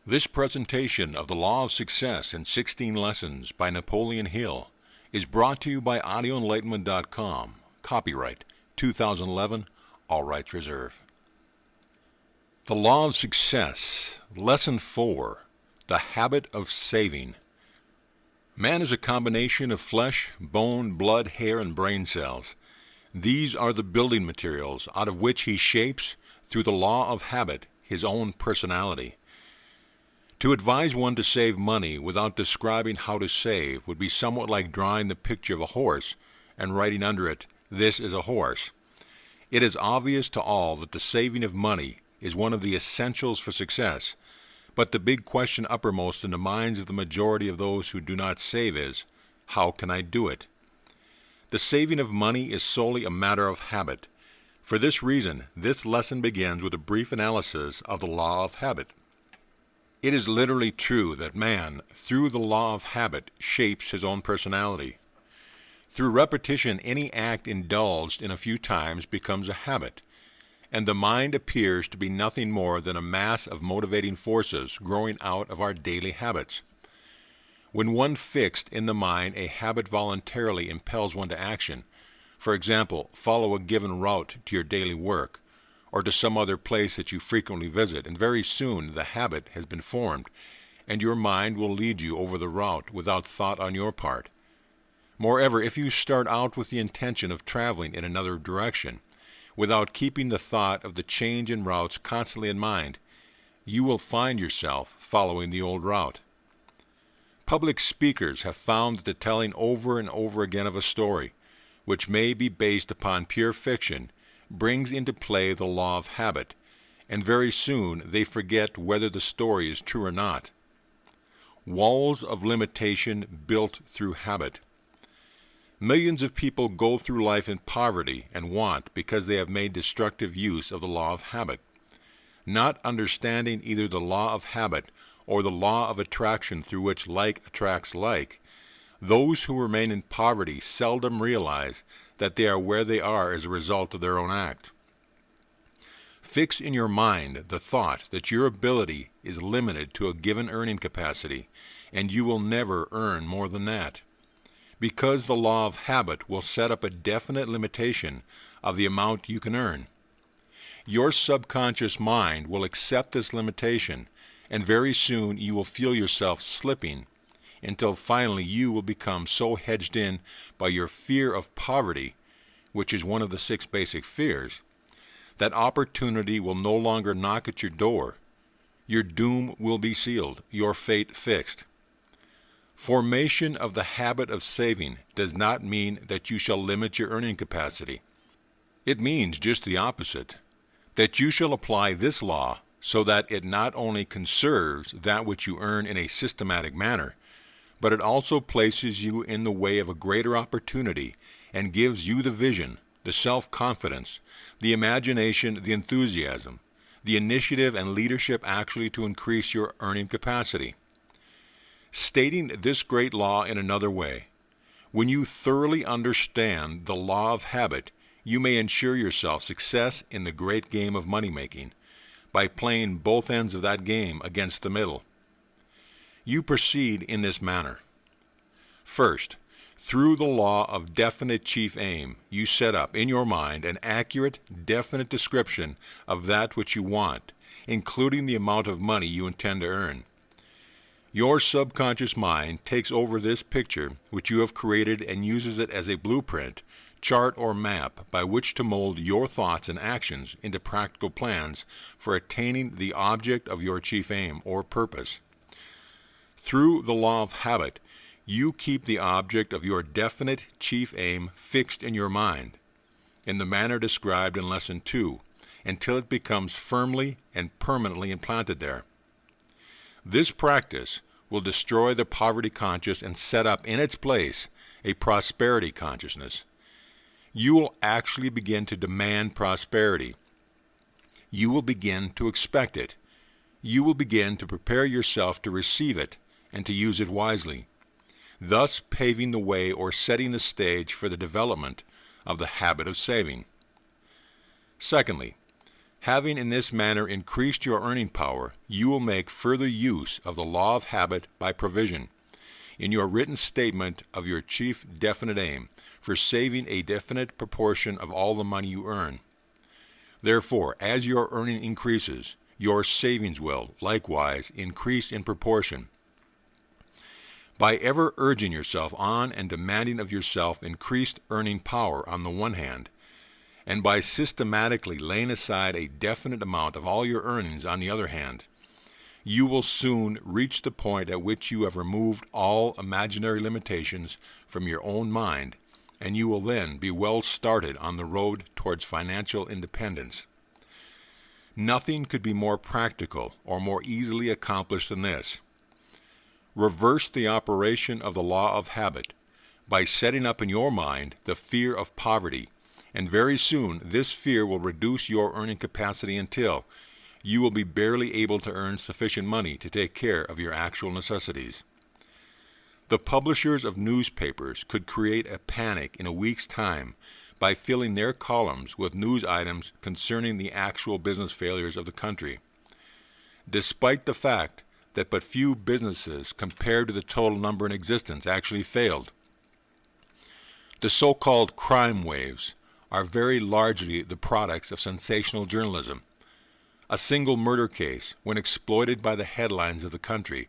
This presentation of the Law of Success in 16 Lessons by Napoleon Hill is brought to you by audioenlightenment.com. Copyright 2011, all rights reserved. The Law of Success, Lesson 4, The Habit of Saving. Man is a combination of flesh, bone, blood, hair, and brain cells. These are the building materials out of which he shapes, through the law of habit, his own personality. To advise one to save money without describing how to save would be somewhat like drawing the picture of a horse and writing under it, "This is a horse." It is obvious to all that the saving of money is one of the essentials for success, but the big question uppermost in the minds of the majority of those who do not save is, how can I do it? The saving of money is solely a matter of habit. For this reason, this lesson begins with a brief analysis of the law of habit. It is literally true that man, through the law of habit, shapes his own personality. Through repetition, any act indulged in a few times becomes a habit, and the mind appears to be nothing more than a mass of motivating forces growing out of our daily habits. When one fixed in the mind a habit voluntarily impels one to action, for example, follow a given route to your daily work, or to some other place that you frequently visit, and very soon the habit has been formed, and your mind will lead you over the route without thought on your part. Moreover, if you start out with the intention of traveling in another direction, without keeping the thought of the change in routes constantly in mind, you will find yourself following the old route. Public speakers have found that the telling over and over again of a story, which may be based upon pure fiction, brings into play the law of habit, and very soon they forget whether the story is true or not. Walls of limitation built through habit. Millions of people go through life in poverty and want because they have made destructive use of the law of habit. Not understanding either the law of habit or the law of attraction through which like attracts like, those who remain in poverty seldom realize that they are where they are as a result of their own act. Fix in your mind the thought that your ability is limited to a given earning capacity, and you will never earn more than that, because the law of habit will set up a definite limitation of the amount you can earn. Your subconscious mind will accept this limitation, and very soon you will feel yourself slipping, until finally you will become so hedged in by your fear of poverty, which is one of the 6 basic fears, that opportunity will no longer knock at your door. Your doom will be sealed, your fate fixed. Formation of the habit of saving does not mean that you shall limit your earning capacity. It means just the opposite, that you shall apply this law so that it not only conserves that which you earn in a systematic manner, but it also places you in the way of a greater opportunity and gives you the vision, the self-confidence, the imagination, the enthusiasm, the initiative and leadership actually to increase your earning capacity. Stating this great law in another way, when you thoroughly understand the law of habit, you may ensure yourself success in the great game of money-making by playing both ends of that game against the middle. You proceed in this manner. First, through the law of definite chief aim, you set up in your mind an accurate, definite description of that which you want, including the amount of money you intend to earn. Your subconscious mind takes over this picture which you have created and uses it as a blueprint, chart, or map by which to mold your thoughts and actions into practical plans for attaining the object of your chief aim or purpose. Through the law of habit, you keep the object of your definite chief aim fixed in your mind, in the manner described in Lesson 2, until it becomes firmly and permanently implanted there. This practice will destroy the poverty conscious and set up in its place a prosperity consciousness. You will actually begin to demand prosperity. You will begin to expect it. You will begin to prepare yourself to receive it and to use it wisely, thus paving the way or setting the stage for the development of the habit of saving. Secondly, Having in this manner increased your earning power, you will make further use of the law of habit by provision in your written statement of your chief definite aim for saving a definite proportion of all the money you earn. Therefore, as your earning increases, your savings will, likewise, increase in proportion. By ever urging yourself on and demanding of yourself increased earning power on the one hand, and by systematically laying aside a definite amount of all your earnings on the other hand, you will soon reach the point at which you have removed all imaginary limitations from your own mind, and you will then be well started on the road towards financial independence. Nothing could be more practical or more easily accomplished than this. Reverse the operation of the law of habit by setting up in your mind the fear of poverty, and very soon this fear will reduce your earning capacity until you will be barely able to earn sufficient money to take care of your actual necessities. The publishers of newspapers could create a panic in a week's time by filling their columns with news items concerning the actual business failures of the country. Despite the fact that but few businesses compared to the total number in existence actually failed. The so-called crime waves are very largely the products of sensational journalism. A single murder case, when exploited by the headlines of the country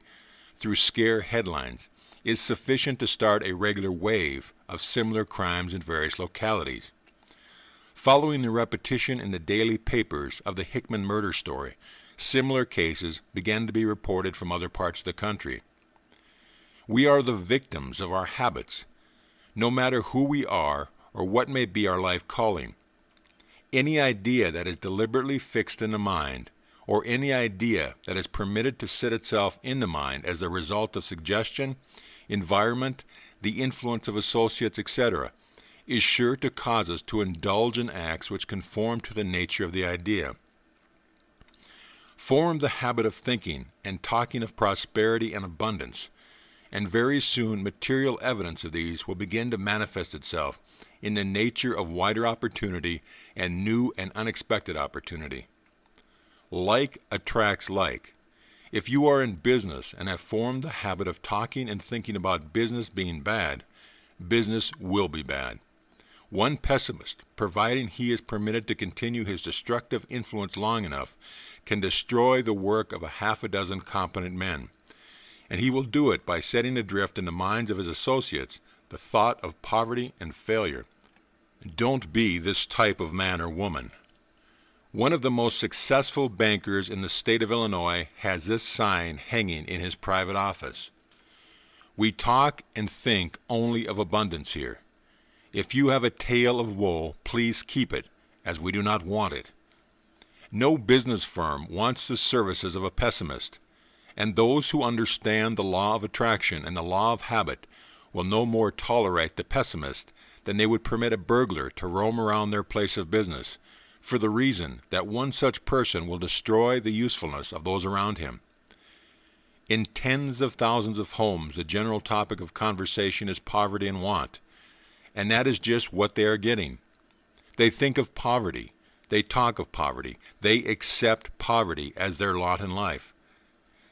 through scare headlines, is sufficient to start a regular wave of similar crimes in various localities. Following the repetition in the daily papers of the Hickman murder story, similar cases began to be reported from other parts of the country. We are the victims of our habits, no matter who we are or what may be our life calling. Any idea that is deliberately fixed in the mind, or any idea that is permitted to sit itself in the mind as a result of suggestion, environment, the influence of associates, etc., is sure to cause us to indulge in acts which conform to the nature of the idea. Form the habit of thinking and talking of prosperity and abundance, and very soon material evidence of these will begin to manifest itself in the nature of wider opportunity and new and unexpected opportunity. Like attracts like. If you are in business and have formed the habit of talking and thinking about business being bad, business will be bad. One pessimist, providing he is permitted to continue his destructive influence long enough, can destroy the work of a half a dozen competent men, and he will do it by setting adrift in the minds of his associates the thought of poverty and failure. Don't be this type of man or woman. One of the most successful bankers in the state of Illinois has this sign hanging in his private office. We talk and think only of abundance here. If you have a tale of woe, please keep it, as we do not want it. No business firm wants the services of a pessimist, and those who understand the law of attraction and the law of habit will no more tolerate the pessimist than they would permit a burglar to roam around their place of business, for the reason that one such person will destroy the usefulness of those around him. In tens of thousands of homes, the general topic of conversation is poverty and want, and that is just what they are getting. They think of poverty, they talk of poverty, they accept poverty as their lot in life.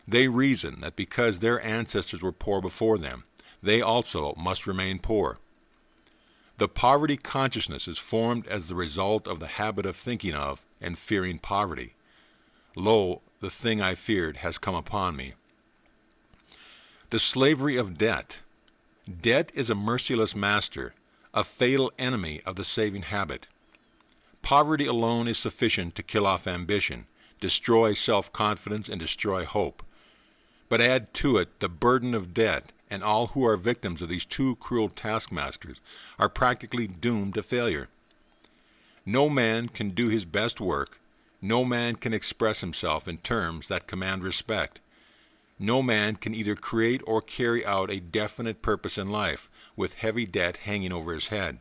They reason that because their ancestors were poor before them, they also must remain poor. The poverty consciousness is formed as the result of the habit of thinking of and fearing poverty. Lo, the thing I feared has come upon me. The slavery of debt. Debt is a merciless master, a fatal enemy of the saving habit. Poverty alone is sufficient to kill off ambition, destroy self-confidence, and destroy hope. But add to it the burden of debt, and all who are victims of these two cruel taskmasters are practically doomed to failure. No man can do his best work, no man can express himself in terms that command respect. No man can either create or carry out a definite purpose in life with heavy debt hanging over his head.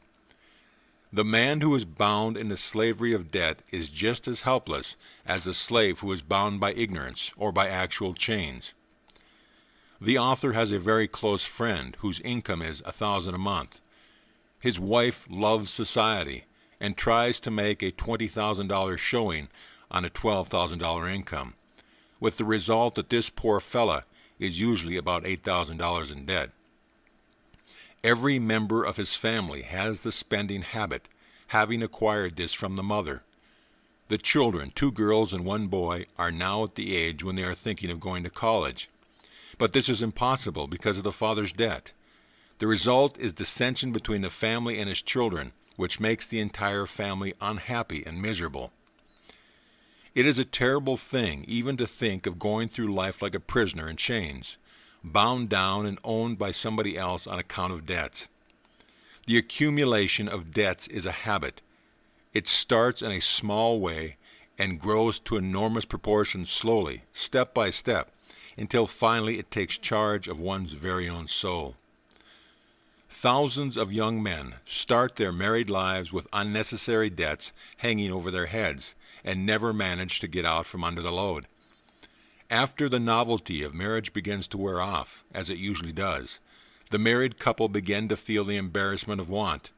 The man who is bound in the slavery of debt is just as helpless as the slave who is bound by ignorance or by actual chains. The author has a very close friend whose income is $1,000 a month. His wife loves society and tries to make a $20,000 showing on a $12,000 income, with the result that this poor fella is usually about $8,000 in debt. Every member of his family has the spending habit, having acquired this from the mother. The children, 2 girls and 1 boy, are now at the age when they are thinking of going to college. But this is impossible because of the father's debt. The result is dissension between the family and his children, which makes the entire family unhappy and miserable. It is a terrible thing even to think of going through life like a prisoner in chains, bound down and owned by somebody else on account of debts. The accumulation of debts is a habit. It starts in a small way and grows to enormous proportions slowly, step by step, until finally it takes charge of one's very own soul. Thousands of young men start their married lives with unnecessary debts hanging over their heads and never manage to get out from under the load. After the novelty of marriage begins to wear off, as it usually does, the married couple begin to feel the embarrassment of want,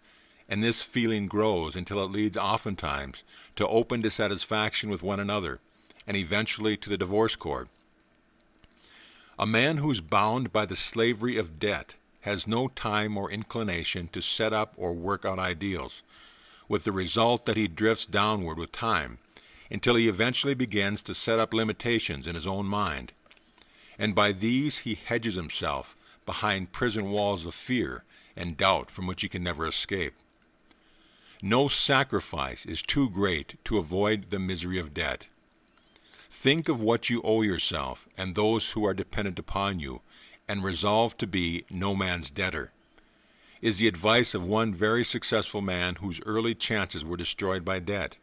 and this feeling grows until it leads oftentimes to open dissatisfaction with one another, and eventually to the divorce court. A man who is bound by the slavery of debt has no time or inclination to set up or work out ideals, with the result that he drifts downward with time, until he eventually begins to set up limitations in his own mind. And by these he hedges himself behind prison walls of fear and doubt from which he can never escape. No sacrifice is too great to avoid the misery of debt. Think of what you owe yourself and those who are dependent upon you, and resolve to be no man's debtor, is the advice of one very successful man whose early chances were destroyed by debt.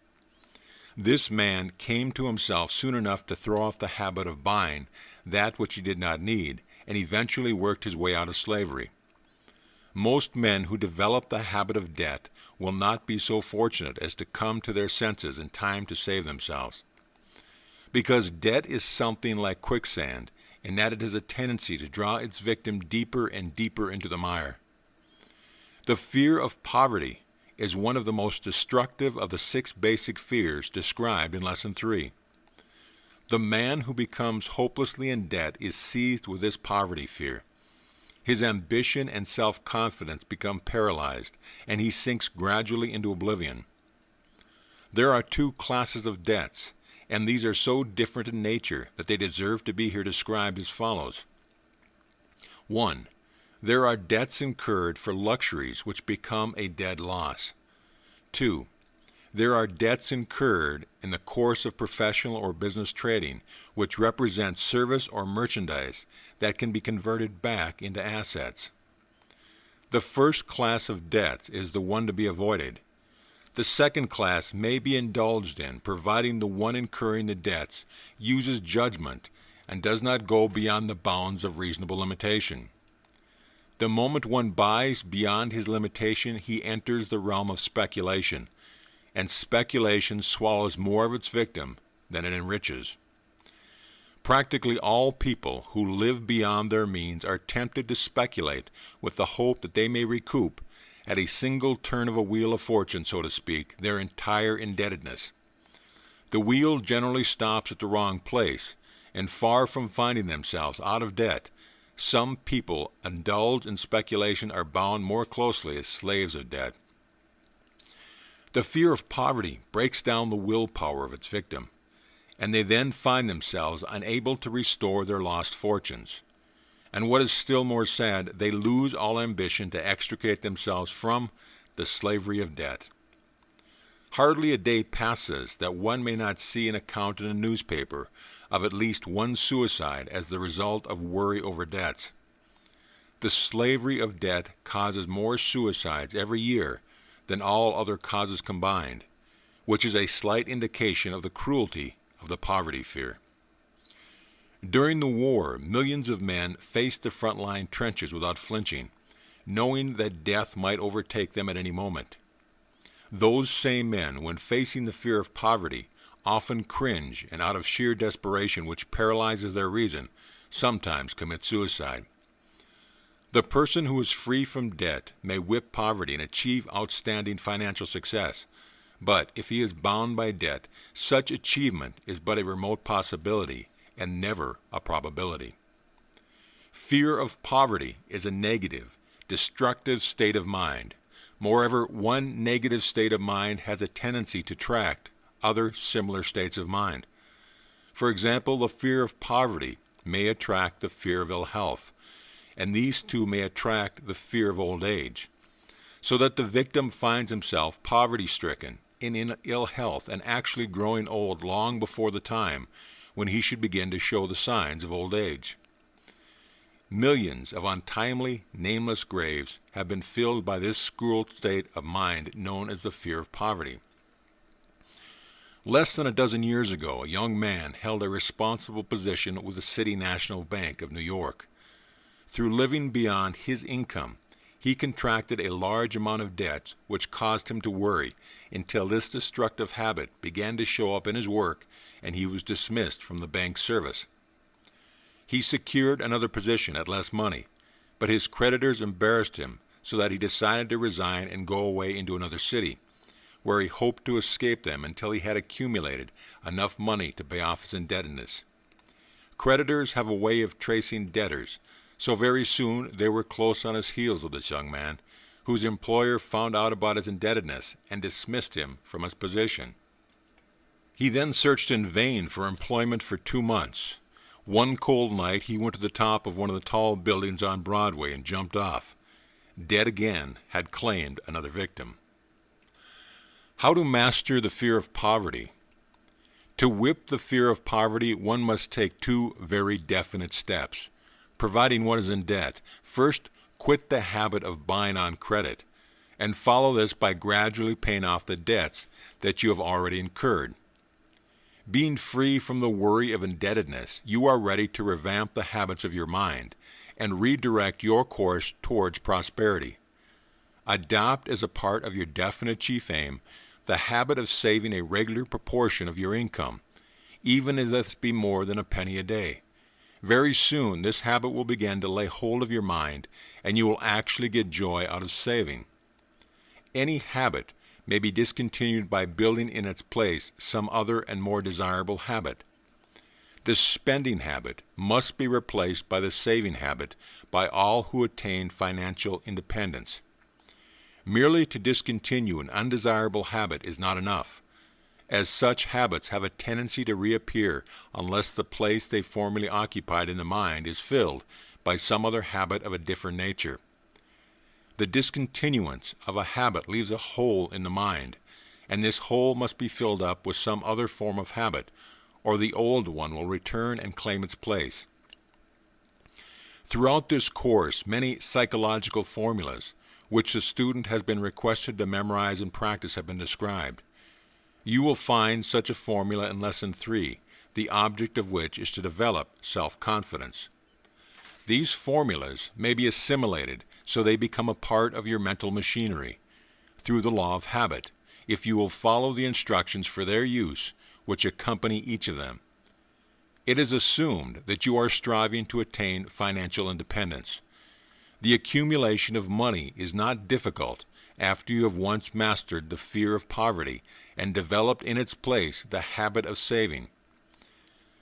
This man came to himself soon enough to throw off the habit of buying that which he did not need, and eventually worked his way out of slavery. Most men who develop the habit of debt will not be so fortunate as to come to their senses in time to save themselves. Because debt is something like quicksand, in that it has a tendency to draw its victim deeper and deeper into the mire. The fear of poverty is one of the most destructive of the 6 basic fears described in Lesson 3. The man who becomes hopelessly in debt is seized with this poverty fear. His ambition and self-confidence become paralyzed, and he sinks gradually into oblivion. There are 2 classes of debts, and these are so different in nature that they deserve to be here described as follows. 1. There are debts incurred for luxuries which become a dead loss. 2. There are debts incurred in the course of professional or business trading, which represent service or merchandise that can be converted back into assets. The first class of debts is the one to be avoided. The second class may be indulged in, providing the one incurring the debts uses judgment and does not go beyond the bounds of reasonable limitation. The moment one buys beyond his limitation, he enters the realm of speculation, and speculation swallows more of its victim than it enriches. Practically all people who live beyond their means are tempted to speculate with the hope that they may recoup, at a single turn of a wheel of fortune, so to speak, their entire indebtedness. The wheel generally stops at the wrong place, and far from finding themselves out of debt, some people indulged in speculation are bound more closely as slaves of debt. The fear of poverty breaks down the willpower of its victim, and they then find themselves unable to restore their lost fortunes. And what is still more sad, they lose all ambition to extricate themselves from the slavery of debt. Hardly a day passes that one may not see an account in a newspaper of at least one suicide as the result of worry over debts. The slavery of debt causes more suicides every year than all other causes combined, which is a slight indication of the cruelty of the poverty fear. During the war, millions of men faced the front-line trenches without flinching, knowing that death might overtake them at any moment. Those same men, when facing the fear of poverty, often cringe, and out of sheer desperation, which paralyzes their reason, sometimes commit suicide. The person who is free from debt may whip poverty and achieve outstanding financial success, But if he is bound by debt, such achievement is but a remote possibility and never a probability. Fear of poverty is a negative, destructive state of mind. Moreover, one negative state of mind has a tendency to attract other similar states of mind. For example, the fear of poverty may attract the fear of ill health, and these two may attract the fear of old age, so that the victim finds himself poverty-stricken, in ill health, and actually growing old long before the time when he should begin to show the signs of old age. Millions of untimely, nameless graves have been filled by this cruel state of mind known as the fear of poverty. Less than a dozen years ago, a young man held a responsible position with the City National Bank of New York. Through living beyond his income, he contracted a large amount of debts, which caused him to worry until this destructive habit began to show up in his work and he was dismissed from the bank's service. He secured another position at less money, but his creditors embarrassed him so that he decided to resign and go away into another city, where he hoped to escape them until he had accumulated enough money to pay off his indebtedness. Creditors have a way of tracing debtors, so very soon they were close on his heels with this young man, whose employer found out about his indebtedness and dismissed him from his position. He then searched in vain for employment for 2 months. One cold night he went to the top of one of the tall buildings on Broadway and jumped off. Debt again had claimed another victim. How to master the fear of poverty? To whip the fear of poverty, one must take 2 very definite steps. Providing one is in debt, first quit the habit of buying on credit, and follow this by gradually paying off the debts that you have already incurred. Being free from the worry of indebtedness, you are ready to revamp the habits of your mind and redirect your course towards prosperity. Adopt as a part of your definite chief aim the habit of saving a regular proportion of your income, even if this be more than a penny a day. Very soon this habit will begin to lay hold of your mind, and you will actually get joy out of saving. Any habit may be discontinued by building in its place some other and more desirable habit. The spending habit must be replaced by the saving habit by all who attain financial independence. Merely to discontinue an undesirable habit is not enough, as such habits have a tendency to reappear unless the place they formerly occupied in the mind is filled by some other habit of a different nature. The discontinuance of a habit leaves a hole in the mind, and this hole must be filled up with some other form of habit, or the old one will return and claim its place. Throughout this course, many psychological formulas, which the student has been requested to memorize and practice, have been described. You will find such a formula in Lesson 3, the object of which is to develop self-confidence. These formulas may be assimilated so they become a part of your mental machinery through the law of habit, if you will follow the instructions for their use which accompany each of them. It is assumed that you are striving to attain financial independence. The accumulation of money is not difficult after you have once mastered the fear of poverty and developed in its place the habit of saving.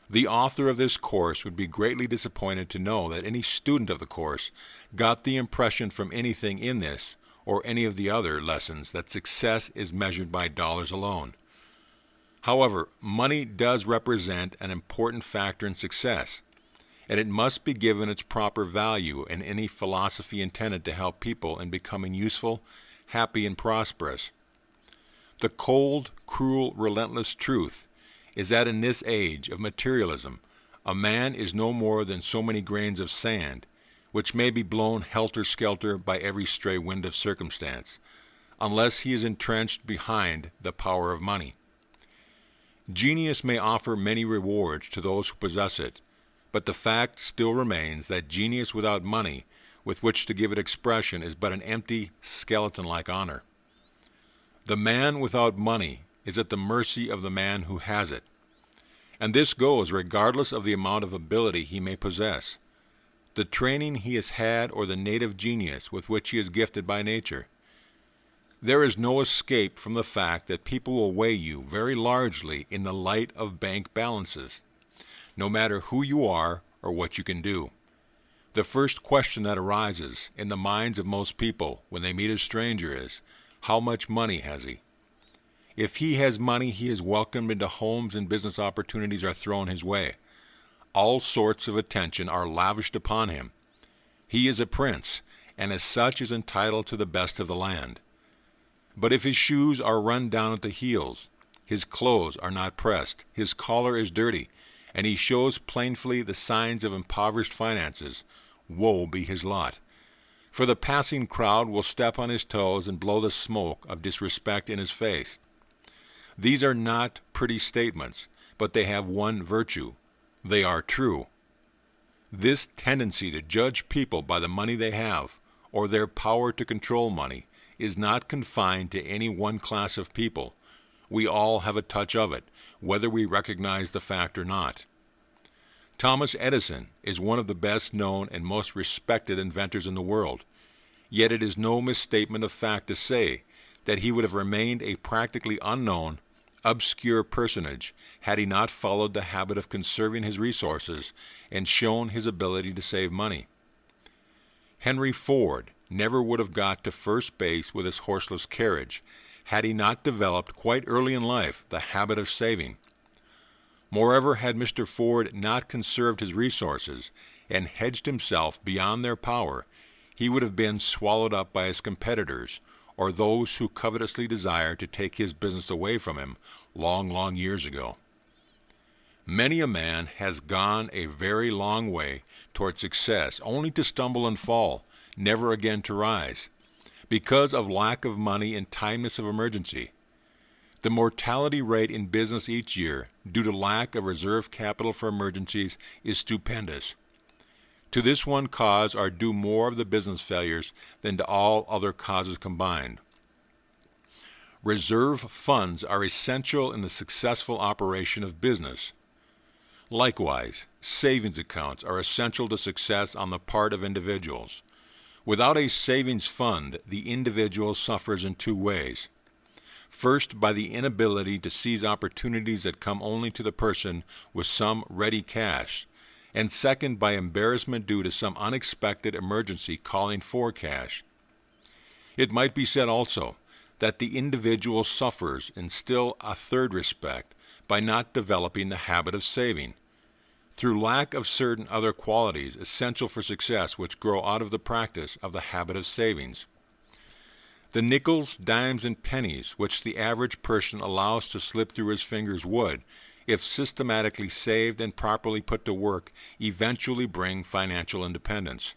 The author of this course would be greatly disappointed to know that any student of the course got the impression from anything in this or any of the other lessons that success is measured by dollars alone. However, money does represent an important factor in success, and it must be given its proper value in any philosophy intended to help people in becoming useful, happy, and prosperous. The cold, cruel, relentless truth is that in this age of materialism, a man is no more than so many grains of sand, which may be blown helter-skelter by every stray wind of circumstance, unless he is entrenched behind the power of money. Genius may offer many rewards to those who possess it, but the fact still remains that genius without money with which to give it expression is but an empty, skeleton-like honor. The man without money is at the mercy of the man who has it, and this goes regardless of the amount of ability he may possess, the training he has had, or the native genius with which he is gifted by nature. There is no escape from the fact that people will weigh you very largely in the light of bank balances, no matter who you are or what you can do. The first question that arises in the minds of most people when they meet a stranger is, how much money has he? If he has money, he is welcomed into homes and business opportunities are thrown his way. All sorts of attention are lavished upon him. He is a prince, and as such is entitled to the best of the land. But if his shoes are run down at the heels, his clothes are not pressed, his collar is dirty, and he shows plainly the signs of impoverished finances, woe be his lot. For the passing crowd will step on his toes and blow the smoke of disrespect in his face. These are not pretty statements, but they have one virtue. They are true. This tendency to judge people by the money they have, or their power to control money, is not confined to any one class of people. We all have a touch of it, whether we recognize the fact or not. Thomas Edison is one of the best known and most respected inventors in the world, yet it is no misstatement of fact to say that he would have remained a practically unknown, obscure personage had he not followed the habit of conserving his resources and shown his ability to save money. Henry Ford never would have got to first base with his horseless carriage had he not developed quite early in life the habit of saving. Moreover, had Mr. Ford not conserved his resources and hedged himself beyond their power, he would have been swallowed up by his competitors or those who covetously desired to take his business away from him long, long years ago. Many a man has gone a very long way toward success only to stumble and fall, never again to rise, because of lack of money and timeness of emergency. The mortality rate in business each year, due to lack of reserve capital for emergencies, is stupendous. To this one cause are due more of the business failures than to all other causes combined. Reserve funds are essential in the successful operation of business. Likewise, savings accounts are essential to success on the part of individuals. Without a savings fund, the individual suffers in two ways. First, by the inability to seize opportunities that come only to the person with some ready cash, and second, by embarrassment due to some unexpected emergency calling for cash. It might be said also that the individual suffers in still a third respect by not developing the habit of saving, through lack of certain other qualities essential for success which grow out of the practice of the habit of savings. The nickels, dimes, and pennies which the average person allows to slip through his fingers would, if systematically saved and properly put to work, eventually bring financial independence.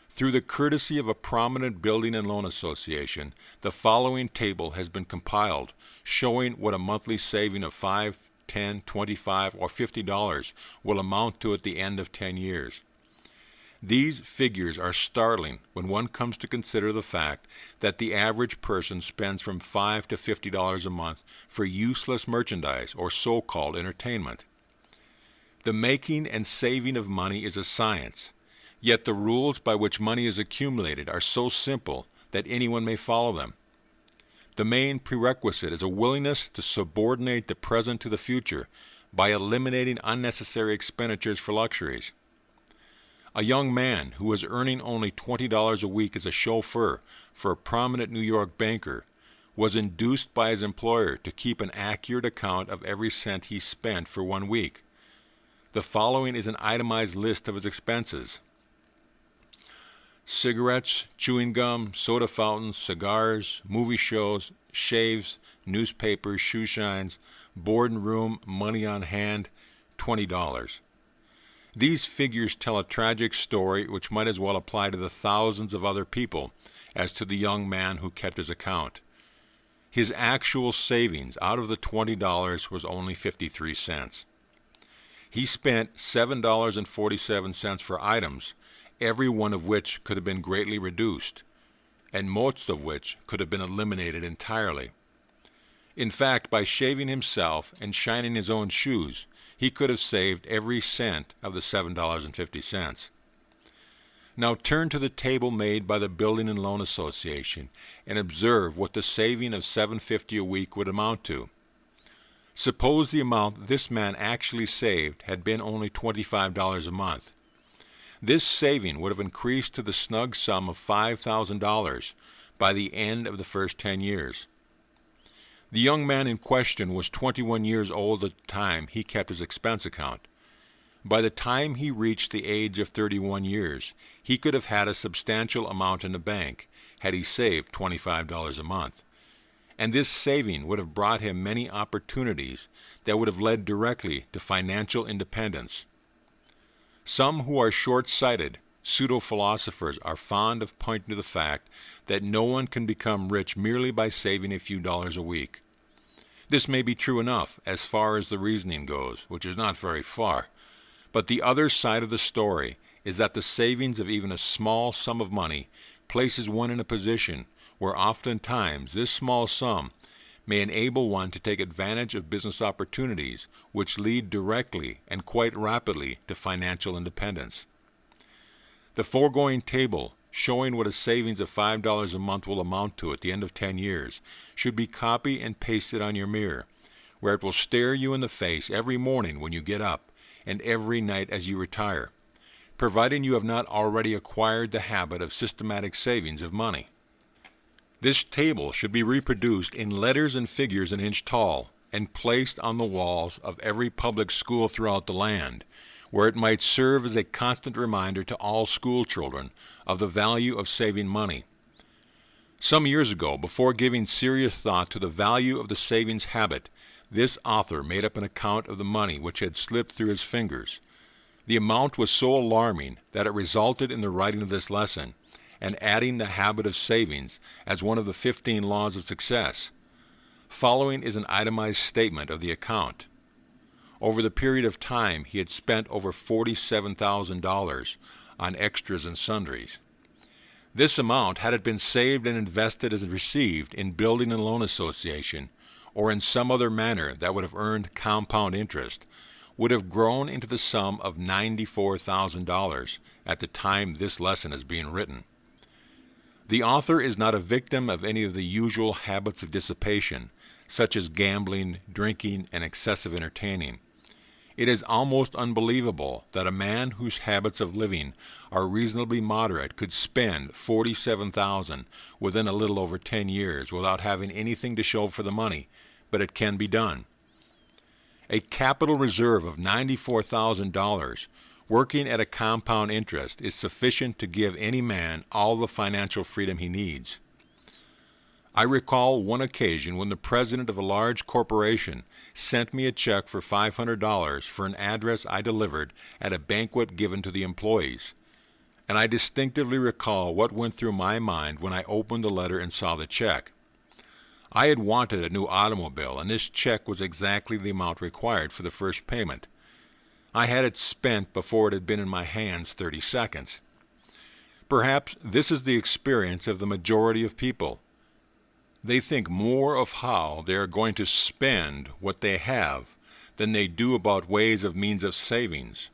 Through the courtesy of a prominent building and loan association, the following table has been compiled, showing what a monthly saving of $5, $10, $25, or $50 will amount to at the end of 10 years. These figures are startling when one comes to consider the fact that the average person spends from $5 to $50 a month for useless merchandise or so-called entertainment. The making and saving of money is a science, yet the rules by which money is accumulated are so simple that anyone may follow them. The main prerequisite is a willingness to subordinate the present to the future by eliminating unnecessary expenditures for luxuries. A young man who was earning only $20 a week as a chauffeur for a prominent New York banker was induced by his employer to keep an accurate account of every cent he spent for 1 week. The following is an itemized list of his expenses: cigarettes, chewing gum, soda fountains, cigars, movie shows, shaves, newspapers, shoe shines, board and room, money on hand, $20. These figures tell a tragic story which might as well apply to the thousands of other people as to the young man who kept his account. His actual savings out of the $20 was only 53 cents. He spent $7.47 for items, every one of which could have been greatly reduced, and most of which could have been eliminated entirely. In fact, by shaving himself and shining his own shoes, he could have saved every cent of the $7.50. Now turn to the table made by the Building and Loan Association and observe what the saving of $7.50 a week would amount to. Suppose the amount this man actually saved had been only $25 a month. This saving would have increased to the snug sum of $5,000 by the end of the first 10 years. The young man in question was 21 years old at the time he kept his expense account. By the time he reached the age of 31 years, he could have had a substantial amount in the bank had he saved $25 a month. And this saving would have brought him many opportunities that would have led directly to financial independence. Some who are short-sighted, pseudo-philosophers are fond of pointing to the fact that no one can become rich merely by saving a few dollars a week. This may be true enough as far as the reasoning goes, which is not very far, but the other side of the story is that the savings of even a small sum of money places one in a position where oftentimes this small sum may enable one to take advantage of business opportunities which lead directly and quite rapidly to financial independence. The foregoing table, showing what a savings of $5 a month will amount to at the end of 10 years, should be copied and pasted on your mirror, where it will stare you in the face every morning when you get up and every night as you retire, providing you have not already acquired the habit of systematic savings of money. This table should be reproduced in letters and figures an inch tall and placed on the walls of every public school throughout the land, where it might serve as a constant reminder to all school children of the value of saving money. Some years ago, before giving serious thought to the value of the savings habit, this author made up an account of the money which had slipped through his fingers. The amount was so alarming that it resulted in the writing of this lesson and adding the habit of savings as one of the 15 laws of success. Following is an itemized statement of the account. Over the period of time, he had spent over $47,000 on extras and sundries. This amount, had it been saved and invested as received in Building and Loan Association, or in some other manner that would have earned compound interest, would have grown into the sum of $94,000 at the time this lesson is being written. The author is not a victim of any of the usual habits of dissipation, such as gambling, drinking, and excessive entertaining. It is almost unbelievable that a man whose habits of living are reasonably moderate could spend $47,000 within a little over 10 years without having anything to show for the money, but it can be done. A capital reserve of $94,000 working at a compound interest is sufficient to give any man all the financial freedom he needs. I recall one occasion when the president of a large corporation sent me a check for $500 for an address I delivered at a banquet given to the employees, and I distinctively recall what went through my mind when I opened the letter and saw the check. I had wanted a new automobile, and this check was exactly the amount required for the first payment. I had it spent before it had been in my hands 30 seconds. Perhaps this is the experience of the majority of people. They think more of how they are going to spend what they have than they do about ways of means of savings.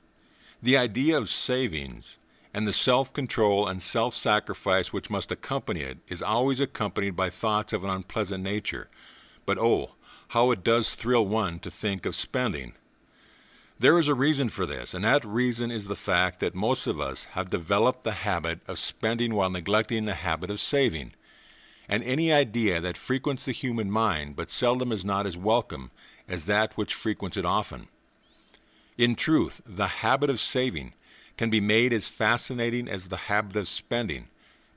The idea of savings and the self-control and self-sacrifice which must accompany it is always accompanied by thoughts of an unpleasant nature. But oh, how it does thrill one to think of spending. There is a reason for this, and that reason is the fact that most of us have developed the habit of spending while neglecting the habit of saving. And any idea that frequents the human mind but seldom is not as welcome as that which frequents it often. In truth, the habit of saving can be made as fascinating as the habit of spending,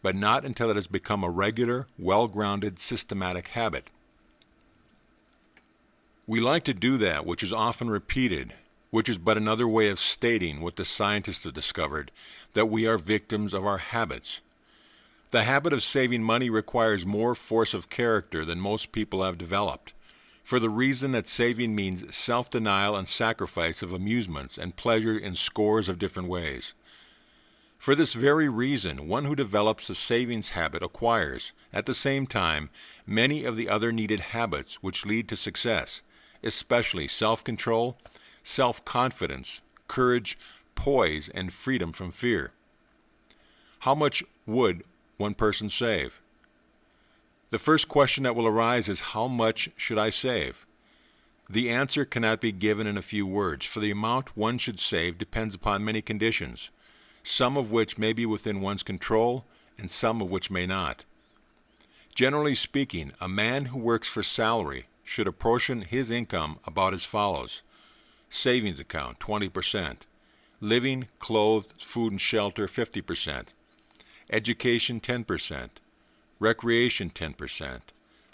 but not until it has become a regular, well-grounded, systematic habit. We like to do that which is often repeated, which is but another way of stating what the scientists have discovered, that we are victims of our habits. The habit of saving money requires more force of character than most people have developed, for the reason that saving means self-denial and sacrifice of amusements and pleasure in scores of different ways. For this very reason, one who develops the savings habit acquires, at the same time, many of the other needed habits which lead to success, especially self-control, self-confidence, courage, poise, and freedom from fear. How much would one person save? The first question that will arise is, how much should I save? The answer cannot be given in a few words, for the amount one should save depends upon many conditions, some of which may be within one's control and some of which may not. Generally speaking, a man who works for salary should apportion his income about as follows: savings account 20%, living, clothes, food and shelter 50%, education 10%, recreation 10%,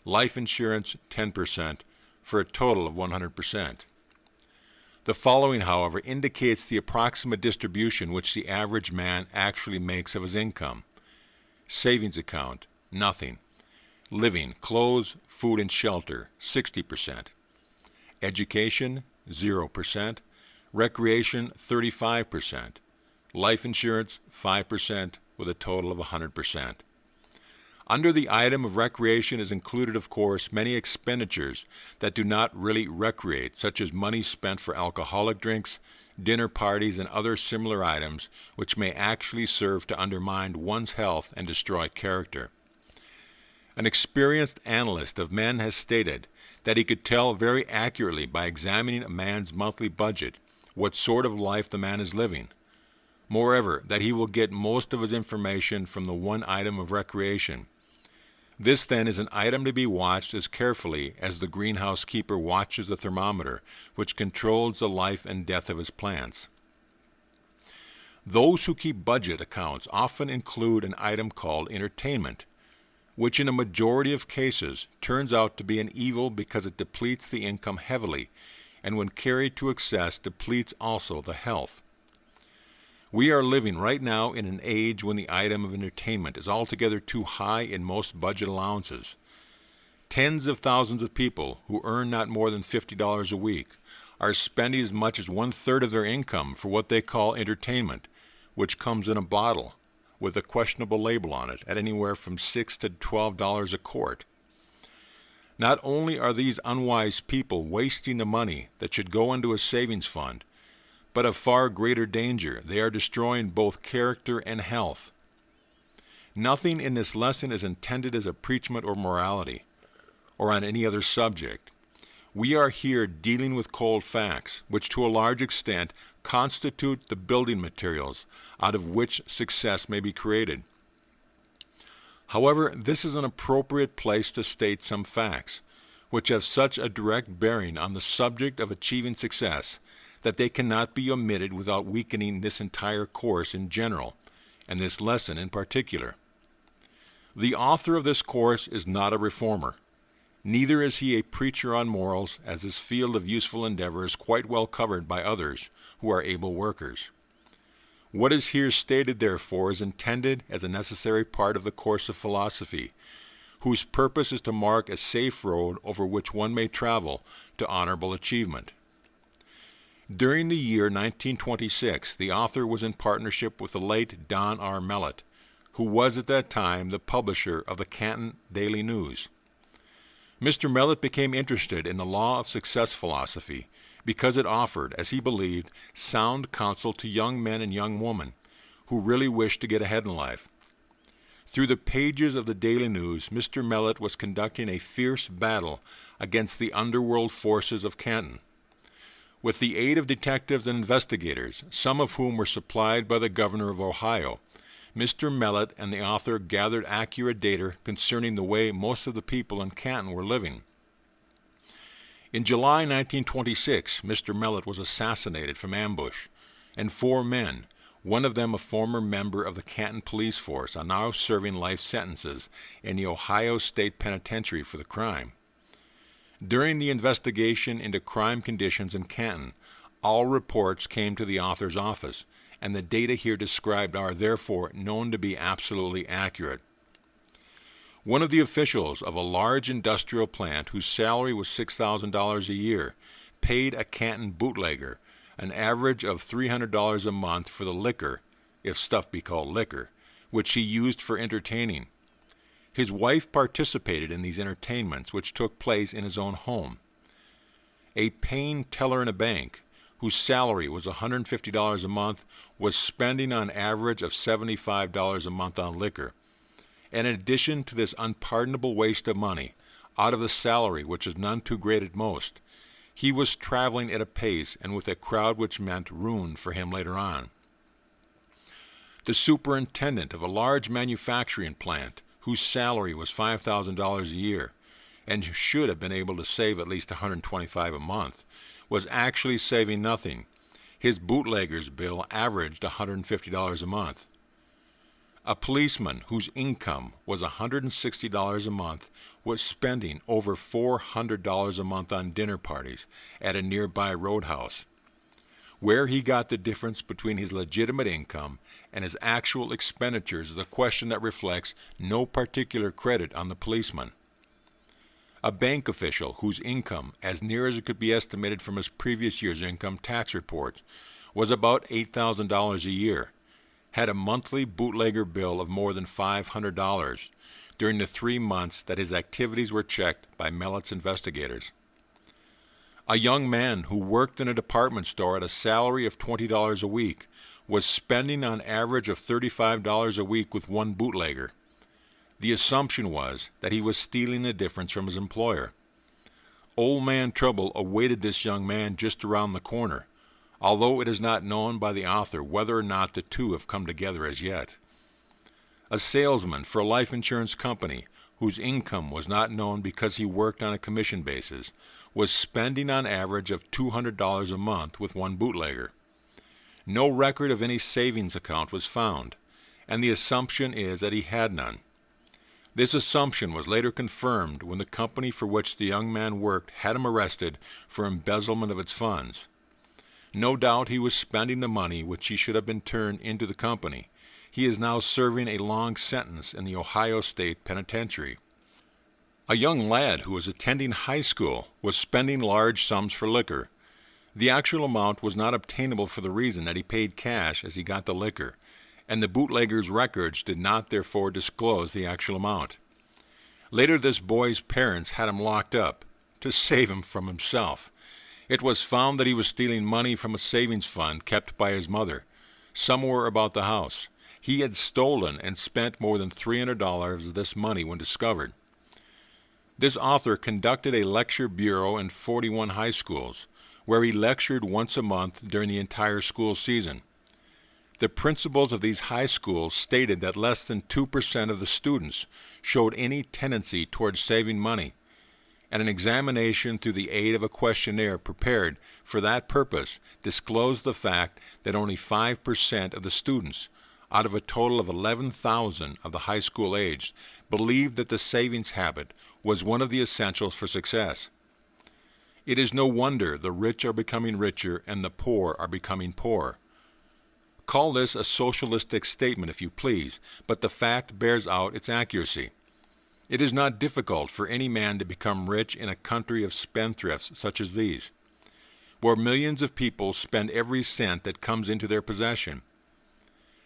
life insurance 10%, for a total of 100%. The following, however, indicates the approximate distribution which the average man actually makes of his income. Savings account, nothing. Living, clothes, food and shelter, 60%. Education, 0%. Recreation, 35%. Life insurance, 5%, with a total of 100%. Under the item of recreation is included, of course, many expenditures that do not really recreate, such as money spent for alcoholic drinks, dinner parties, and other similar items which may actually serve to undermine one's health and destroy character. An experienced analyst of men has stated that he could tell very accurately by examining a man's monthly budget what sort of life the man is living. Moreover, that he will get most of his information from the one item of recreation. This, then, is an item to be watched as carefully as the greenhouse keeper watches the thermometer, which controls the life and death of his plants. Those who keep budget accounts often include an item called entertainment, which in a majority of cases turns out to be an evil because it depletes the income heavily, and when carried to excess depletes also the health. We are living right now in an age when the item of entertainment is altogether too high in most budget allowances. Tens of thousands of people who earn not more than $50 a week are spending as much as 1/3 of their income for what they call entertainment, which comes in a bottle with a questionable label on it at anywhere from $6 to $12 a quart. Not only are these unwise people wasting the money that should go into a savings fund, but of far greater danger, they are destroying both character and health. Nothing in this lesson is intended as a preachment or morality, or on any other subject. We are here dealing with cold facts, which to a large extent constitute the building materials out of which success may be created. However, this is an appropriate place to state some facts, which have such a direct bearing on the subject of achieving success that they cannot be omitted without weakening this entire course in general, and this lesson in particular. The author of this course is not a reformer. Neither is he a preacher on morals, as this field of useful endeavor is quite well covered by others who are able workers. What is here stated, therefore, is intended as a necessary part of the course of philosophy, whose purpose is to mark a safe road over which one may travel to honorable achievement. During the year 1926, the author was in partnership with the late Don R. Mellett, who was at that time the publisher of the Canton Daily News. Mr. Mellett became interested in the law of success philosophy because it offered, as he believed, sound counsel to young men and young women who really wished to get ahead in life. Through the pages of the Daily News, Mr. Mellett was conducting a fierce battle against the underworld forces of Canton. With the aid of detectives and investigators, some of whom were supplied by the governor of Ohio, Mr. Mellett and the author gathered accurate data concerning the way most of the people in Canton were living. In July 1926, Mr. Mellett was assassinated from ambush, and 4 men, one of them a former member of the Canton police force, are now serving life sentences in the Ohio State Penitentiary for the crime. During the investigation into crime conditions in Canton, all reports came to the author's office, and the data here described are therefore known to be absolutely accurate. One of the officials of a large industrial plant whose salary was $6,000 a year paid a Canton bootlegger an average of $300 a month for the liquor, if stuff be called liquor, which he used for entertaining. His wife participated in these entertainments, which took place in his own home. A paying teller in a bank, whose salary was $150 a month, was spending on average of $75 a month on liquor. And in addition to this unpardonable waste of money, out of the salary which is none too great at most, he was traveling at a pace and with a crowd which meant ruin for him later on. The superintendent of a large manufacturing plant, whose salary was $5,000 a year, and should have been able to save at least $125 a month, was actually saving nothing. His bootlegger's bill averaged $150 a month. A policeman whose income was $160 a month was spending over $400 a month on dinner parties at a nearby roadhouse. Where he got the difference between his legitimate income and his actual expenditures is a question that reflects no particular credit on the policeman. A bank official whose income, as near as it could be estimated from his previous year's income tax report, was about $8,000 a year, had a monthly bootlegger bill of more than $500 during the 3 months that his activities were checked by Mellett's investigators. A young man who worked in a department store at a salary of $20 a week was spending on average of $35 a week with one bootlegger. The assumption was that he was stealing the difference from his employer. Old man trouble awaited this young man just around the corner, although it is not known by the author whether or not the two have come together as yet. A salesman for a life insurance company, whose income was not known because he worked on a commission basis, was spending on average of $200 a month with one bootlegger. No record of any savings account was found, and the assumption is that he had none. This assumption was later confirmed when the company for which the young man worked had him arrested for embezzlement of its funds. No doubt he was spending the money which he should have been turned into the company. He is now serving a long sentence in the Ohio State Penitentiary. A young lad who was attending high school was spending large sums for liquor. The actual amount was not obtainable for the reason that he paid cash as he got the liquor, and the bootlegger's records did not therefore disclose the actual amount. Later this boy's parents had him locked up to save him from himself. It was found that he was stealing money from a savings fund kept by his mother, somewhere about the house. He had stolen and spent more than $300 of this money when discovered. This author conducted a lecture bureau in 41 high schools, where he lectured once a month during the entire school season. The principals of these high schools stated that less than 2% of the students showed any tendency towards saving money, and an examination through the aid of a questionnaire prepared for that purpose disclosed the fact that only 5% of the students, out of a total of 11,000 of the high school aged, believed that the savings habit was one of the essentials for success. It is no wonder the rich are becoming richer and the poor are becoming poorer. Call this a socialistic statement if you please, but the fact bears out its accuracy. It is not difficult for any man to become rich in a country of spendthrifts such as these, where millions of people spend every cent that comes into their possession.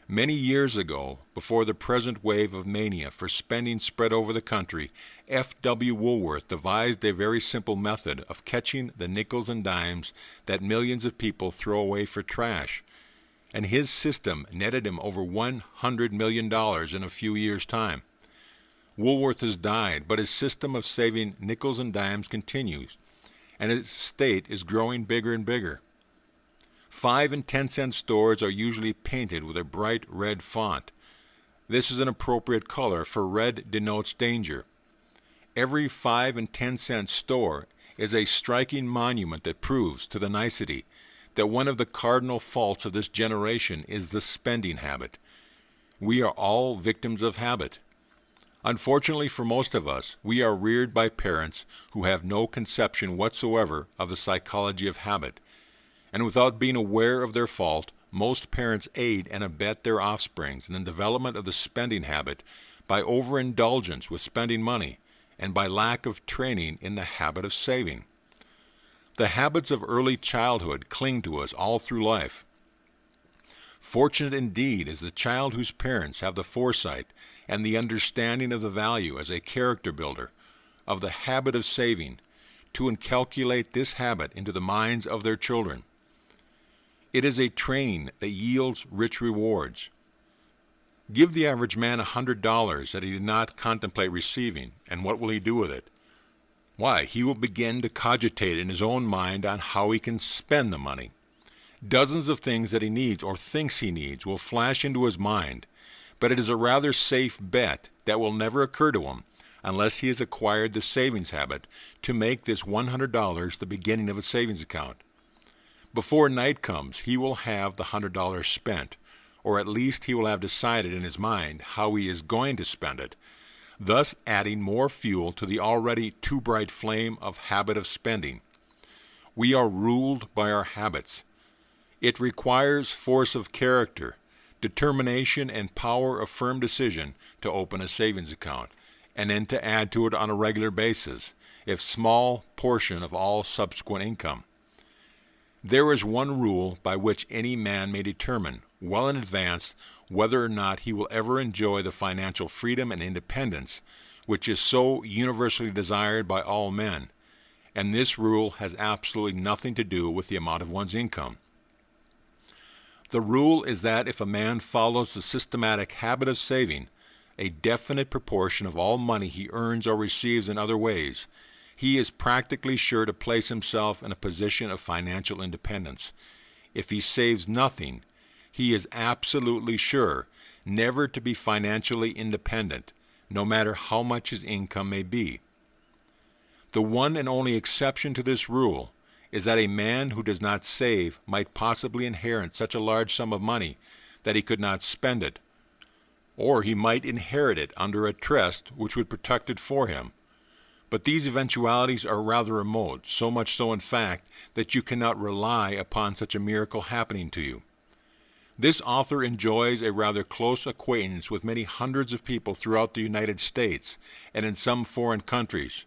Many years ago, before the present wave of mania for spending spread over the country, F.W. Woolworth devised a very simple method of catching the nickels and dimes that millions of people throw away for trash, and his system netted him over $100 million in a few years' time. Woolworth has died, but his system of saving nickels and dimes continues, and his estate is growing bigger and bigger. 5 and 10-cent stores are usually painted with a bright red font. This is an appropriate color, for red denotes danger. Every 5 and 10-cent store is a striking monument that proves to the nicety that one of the cardinal faults of this generation is the spending habit. We are all victims of habit. Unfortunately for most of us, we are reared by parents who have no conception whatsoever of the psychology of habit, and without being aware of their fault, most parents aid and abet their offsprings in the development of the spending habit by overindulgence with spending money and by lack of training in the habit of saving. The habits of early childhood cling to us all through life. Fortunate indeed is the child whose parents have the foresight and the understanding of the value as a character builder of the habit of saving to inculcate this habit into the minds of their children. It is a training that yields rich rewards. Give the average man $100 that he did not contemplate receiving, and what will he do with it? Why, he will begin to cogitate in his own mind on how he can spend the money. Dozens of things that he needs or thinks he needs will flash into his mind, but it is a rather safe bet that will never occur to him unless he has acquired the savings habit to make this $100 the beginning of a savings account. Before night comes, he will have the $100 spent, or at least he will have decided in his mind how he is going to spend it, thus adding more fuel to the already too bright flame of habit of spending. We are ruled by our habits. It requires force of character, determination, and power of firm decision to open a savings account, and then to add to it on a regular basis, if small portion of all subsequent income. There is one rule by which any man may determine, well in advance, whether or not he will ever enjoy the financial freedom and independence which is so universally desired by all men, and this rule has absolutely nothing to do with the amount of one's income. The rule is that if a man follows the systematic habit of saving a definite proportion of all money he earns or receives in other ways, he is practically sure to place himself in a position of financial independence. If he saves nothing, he is absolutely sure never to be financially independent, no matter how much his income may be. The one and only exception to this rule is that a man who does not save might possibly inherit such a large sum of money that he could not spend it, or he might inherit it under a trust which would protect it for him. But these eventualities are rather remote, so much so in fact that you cannot rely upon such a miracle happening to you. This author enjoys a rather close acquaintance with many hundreds of people throughout the United States and in some foreign countries.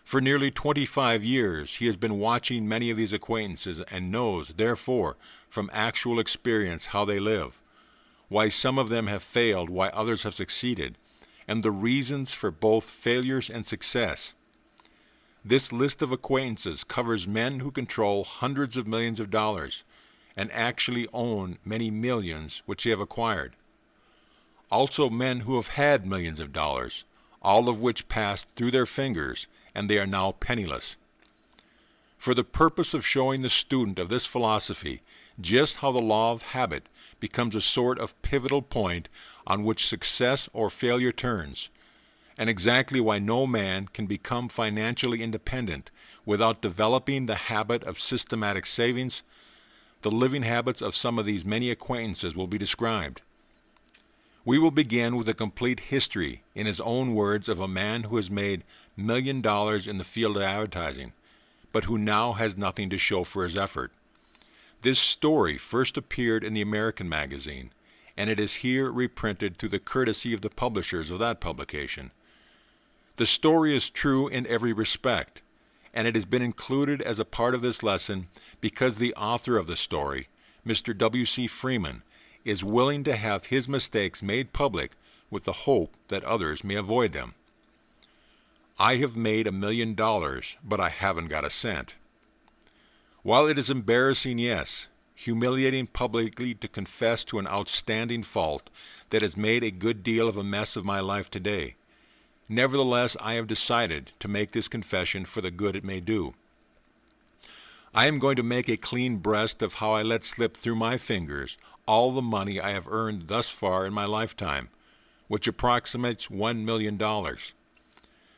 For nearly 25 years he has been watching many of these acquaintances and knows, therefore, from actual experience how they live, why some of them have failed, why others have succeeded, and the reasons for both failures and success. This list of acquaintances covers men who control hundreds of millions of dollars and actually own many millions which they have acquired. Also men who have had millions of dollars, all of which passed through their fingers, and they are now penniless. For the purpose of showing the student of this philosophy just how the law of habit becomes a sort of pivotal point on which success or failure turns, and exactly why no man can become financially independent without developing the habit of systematic savings, the living habits of some of these many acquaintances will be described. We will begin with a complete history, in his own words, of a man who has made $1 million in the field of advertising, but who now has nothing to show for his effort. This story first appeared in the American magazine, and it is here reprinted through the courtesy of the publishers of that publication. The story is true in every respect, and it has been included as a part of this lesson because the author of the story, Mr. W.C. Freeman, is willing to have his mistakes made public with the hope that others may avoid them. I have made $1 million, but I haven't got a cent. While it is embarrassing, yes, humiliating publicly to confess to an outstanding fault that has made a good deal of a mess of my life today, nevertheless I have decided to make this confession for the good it may do. I am going to make a clean breast of how I let slip through my fingers all the money I have earned thus far in my lifetime, which approximates $1 million.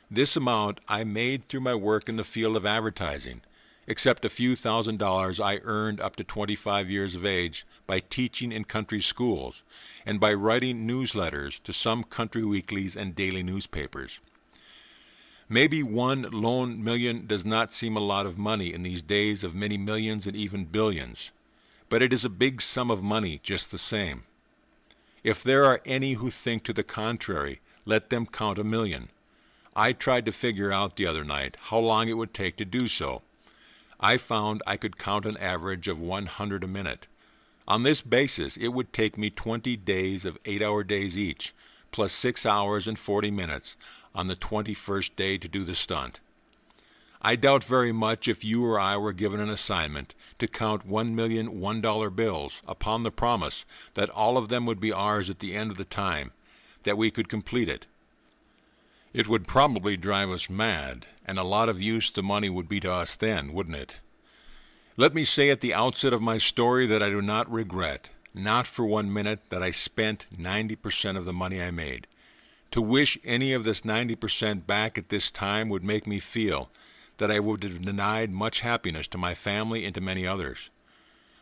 This amount I made through my work in the field of advertising, except a few $1,000s I earned up to 25 years of age by teaching in country schools and by writing newsletters to some country weeklies and daily newspapers. Maybe one lone million does not seem a lot of money in these days of many millions and even billions, but it is a big sum of money just the same. If there are any who think to the contrary, let them count $1 million. I tried to figure out the other night how long it would take to do so. I found I could count an average of 100 a minute. On this basis, it would take me 20 days of 8-hour days each, plus 6 hours and 40 minutes on the 21st day to do the stunt. I doubt very much if you or I were given an assignment to count $1,000,000 bills upon the promise that all of them would be ours at the end of the time, that we could complete it. It would probably drive us mad, and a lot of use the money would be to us then, wouldn't it? Let me say at the outset of my story that I do not regret, not for 1 minute, that I spent 90% of the money I made. To wish any of this 90% back at this time would make me feel that I would have denied much happiness to my family and to many others.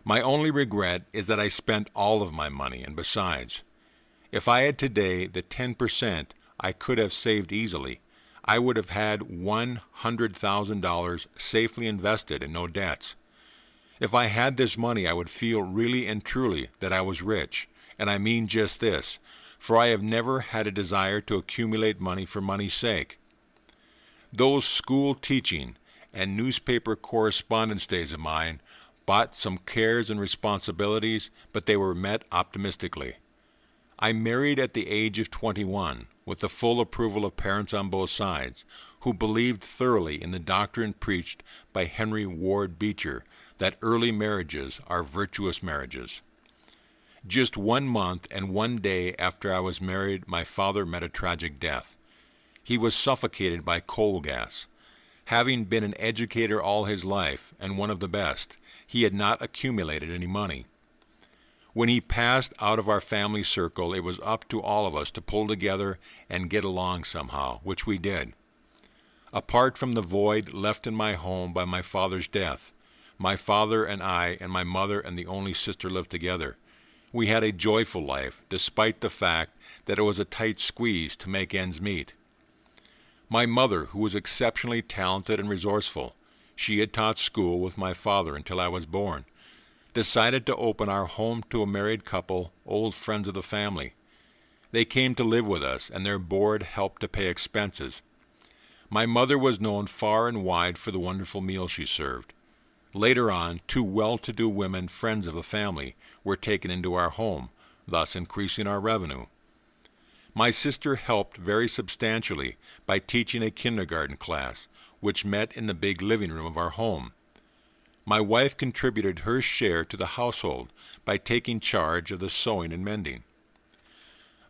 My only regret is that I spent all of my money, and besides, if I had today the 10% I could have saved easily, I would have had $100,000 safely invested and no debts. If I had this money, I would feel really and truly that I was rich, and I mean just this, for I have never had a desire to accumulate money for money's sake. Those school teaching and newspaper correspondence days of mine brought some cares and responsibilities, but they were met optimistically. I married at the age of 21, with the full approval of parents on both sides, who believed thoroughly in the doctrine preached by Henry Ward Beecher, that early marriages are virtuous marriages. Just 1 month and 1 day after I was married, my father met a tragic death. He was suffocated by coal gas. Having been an educator all his life, and one of the best, he had not accumulated any money. When he passed out of our family circle, it was up to all of us to pull together and get along somehow, which we did. Apart from the void left in my home by my father's death, my father and I and my mother and the only sister lived together. We had a joyful life, despite the fact that it was a tight squeeze to make ends meet. My mother, who was exceptionally talented and resourceful, she had taught school with my father until I was born, decided to open our home to a married couple, old friends of the family. They came to live with us, and their board helped to pay expenses. My mother was known far and wide for the wonderful meals she served. Later on, 2 well-to-do women, friends of the family, were taken into our home, thus increasing our revenue. My sister helped very substantially by teaching a kindergarten class, which met in the big living room of our home. My wife contributed her share to the household by taking charge of the sewing and mending.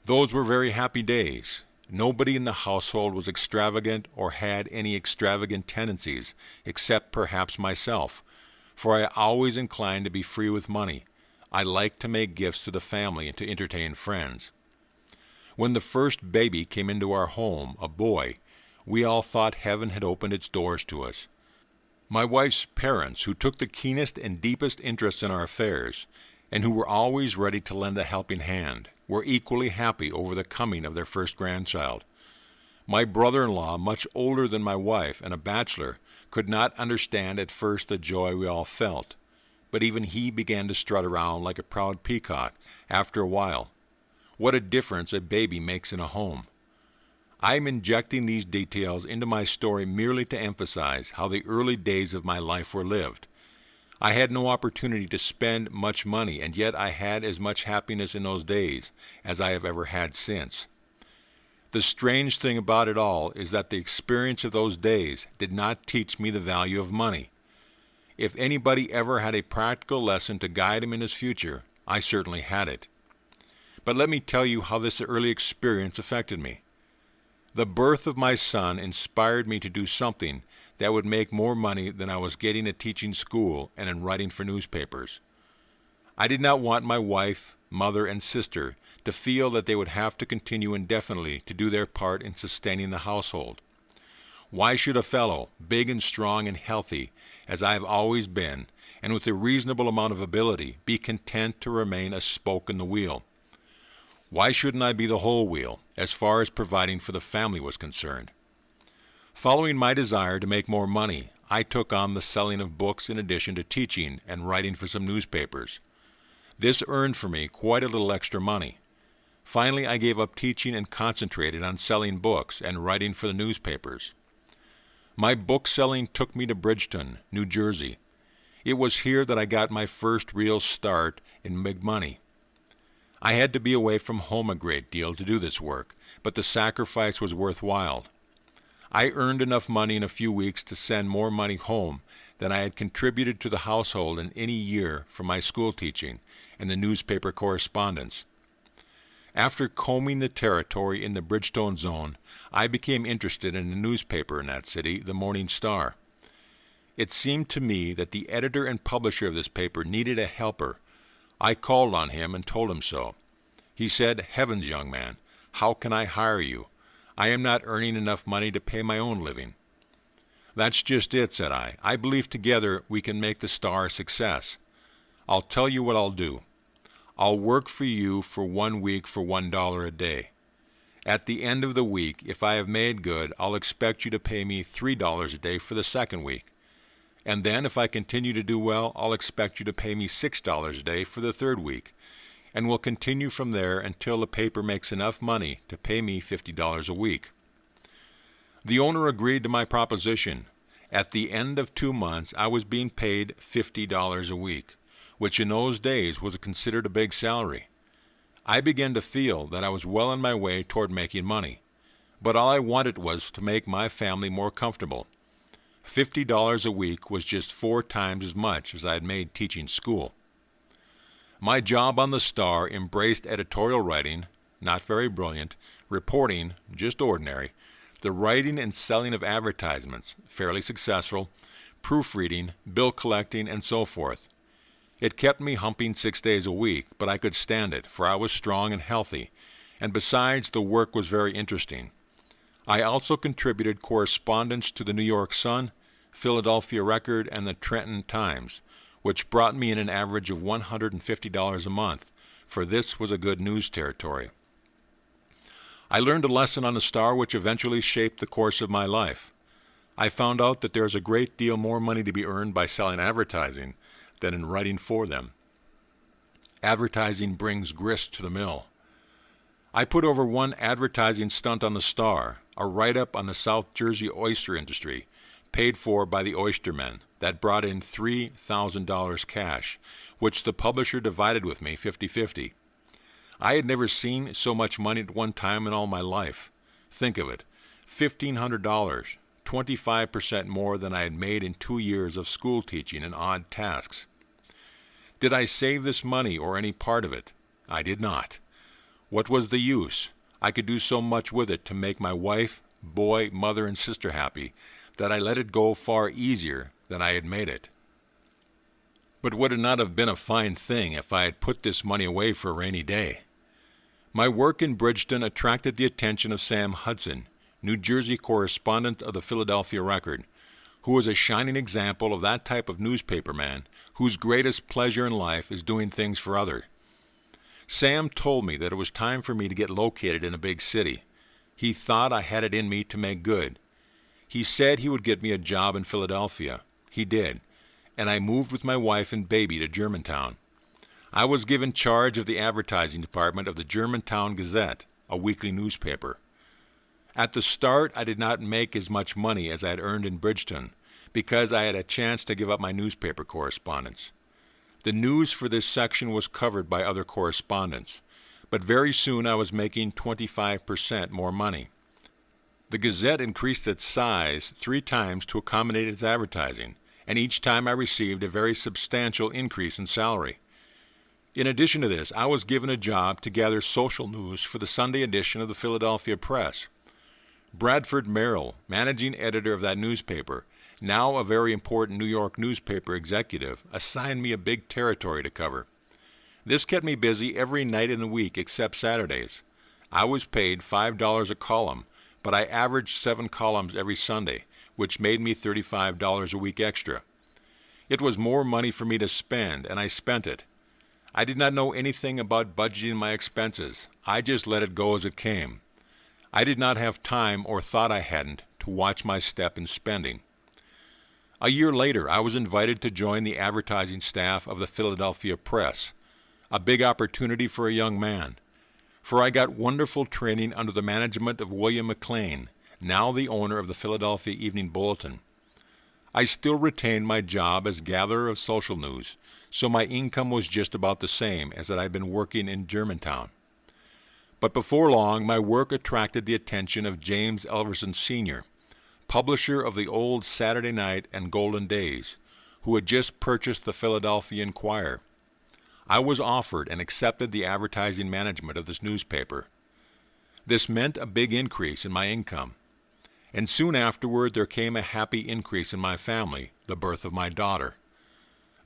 Those were very happy days. Nobody in the household was extravagant or had any extravagant tendencies, except perhaps myself, for I always inclined to be free with money. I liked to make gifts to the family and to entertain friends. When the first baby came into our home, a boy, we all thought heaven had opened its doors to us. My wife's parents, who took the keenest and deepest interest in our affairs, and who were always ready to lend a helping hand, were equally happy over the coming of their first grandchild. My brother-in-law, much older than my wife and a bachelor, could not understand at first the joy we all felt, but even he began to strut around like a proud peacock after a while. What a difference a baby makes in a home! I am injecting these details into my story merely to emphasize how the early days of my life were lived. I had no opportunity to spend much money, and yet I had as much happiness in those days as I have ever had since. The strange thing about it all is that the experience of those days did not teach me the value of money. If anybody ever had a practical lesson to guide him in his future, I certainly had it. But let me tell you how this early experience affected me. The birth of my son inspired me to do something that would make more money than I was getting at teaching school and in writing for newspapers. I did not want my wife, mother, and sister to feel that they would have to continue indefinitely to do their part in sustaining the household. Why should a fellow, big and strong and healthy, as I have always been, and with a reasonable amount of ability, be content to remain a spoke in the wheel? Why shouldn't I be the whole wheel, as far as providing for the family was concerned? Following my desire to make more money, I took on the selling of books in addition to teaching and writing for some newspapers. This earned for me quite a little extra money. Finally, I gave up teaching and concentrated on selling books and writing for the newspapers. My book selling took me to Bridgeton, New Jersey. It was here that I got my first real start in big money. I had to be away from home a great deal to do this work, but the sacrifice was worthwhile. I earned enough money in a few weeks to send more money home than I had contributed to the household in any year from my school teaching and the newspaper correspondence. After combing the territory in the Bridgestone zone, I became interested in a newspaper in that city, the Morning Star. It seemed to me that the editor and publisher of this paper needed a helper. I called on him and told him so. He said, "Heavens, young man, how can I hire you? I am not earning enough money to pay my own living." "That's just it," said I. "I believe together we can make the Star a success. I'll tell you what I'll do. I'll work for you for 1 week for $1 a day. At the end of the week, if I have made good, I'll expect you to pay me $3 a day for the second week. And then, if I continue to do well, I'll expect you to pay me $6 a day for the third week. And we'll continue from there until the paper makes enough money to pay me $50 a week." The owner agreed to my proposition. At the end of 2 months, I was being paid $50 a week, which in those days was considered a big salary. I began to feel that I was well on my way toward making money, but all I wanted was to make my family more comfortable. $50 a week was just 4 times as much as I had made teaching school. My job on the Star embraced editorial writing, not very brilliant, reporting, just ordinary, the writing and selling of advertisements, fairly successful, proofreading, bill collecting, and so forth. It kept me humping 6 days a week, but I could stand it, for I was strong and healthy, and besides, the work was very interesting. I also contributed correspondence to the New York Sun, Philadelphia Record, and the Trenton Times, which brought me in an average of $150 a month, for this was a good news territory. I learned a lesson on the Star which eventually shaped the course of my life. I found out that there is a great deal more money to be earned by selling advertising than in writing for them. Advertising brings grist to the mill. I put over one advertising stunt on the Star, a write-up on the South Jersey oyster industry, paid for by the oystermen, that brought in $3,000 cash, which the publisher divided with me 50-50. I had never seen so much money at one time in all my life. Think of it, $1,500, 25% more than I had made in 2 years of school teaching and odd tasks. Did I save this money or any part of it? I did not. What was the use? I could do so much with it to make my wife, boy, mother, and sister happy that I let it go far easier than I had made it. But would it not have been a fine thing if I had put this money away for a rainy day? My work in Bridgestone attracted the attention of Sam Hudson, New Jersey correspondent of the Philadelphia Record, who was a shining example of that type of newspaperman whose greatest pleasure in life is doing things for others. Sam told me that it was time for me to get located in a big city. He thought I had it in me to make good. He said he would get me a job in Philadelphia. He did, and I moved with my wife and baby to Germantown. I was given charge of the advertising department of the Germantown Gazette, a weekly newspaper. At the start, I did not make as much money as I had earned in Bridgestone, because I had a chance to give up my newspaper correspondence. The news for this section was covered by other correspondents, but very soon I was making 25% more money. The Gazette increased its size 3 times to accommodate its advertising, and each time I received a very substantial increase in salary. In addition to this, I was given a job to gather social news for the Sunday edition of the Philadelphia Press. Bradford Merrill, managing editor of that newspaper, now a very important New York newspaper executive, assigned me a big territory to cover. This kept me busy every night in the week except Saturdays. I was paid $5 a column, but I averaged 7 columns every Sunday, which made me $35 a week extra. It was more money for me to spend, and I spent it. I did not know anything about budgeting my expenses. I just let it go as it came. I did not have time, or thought I hadn't, to watch my step in spending. A year later, I was invited to join the advertising staff of the Philadelphia Press, a big opportunity for a young man, for I got wonderful training under the management of William McLean, now the owner of the Philadelphia Evening Bulletin. I still retained my job as gatherer of social news, so my income was just about the same as that I'd been working in Germantown. But before long, my work attracted the attention of James Elverson Sr., publisher of the old Saturday Night and Golden Days, who had just purchased the Philadelphia Inquirer. I was offered and accepted the advertising management of this newspaper. This meant a big increase in my income. And soon afterward there came a happy increase in my family, the birth of my daughter.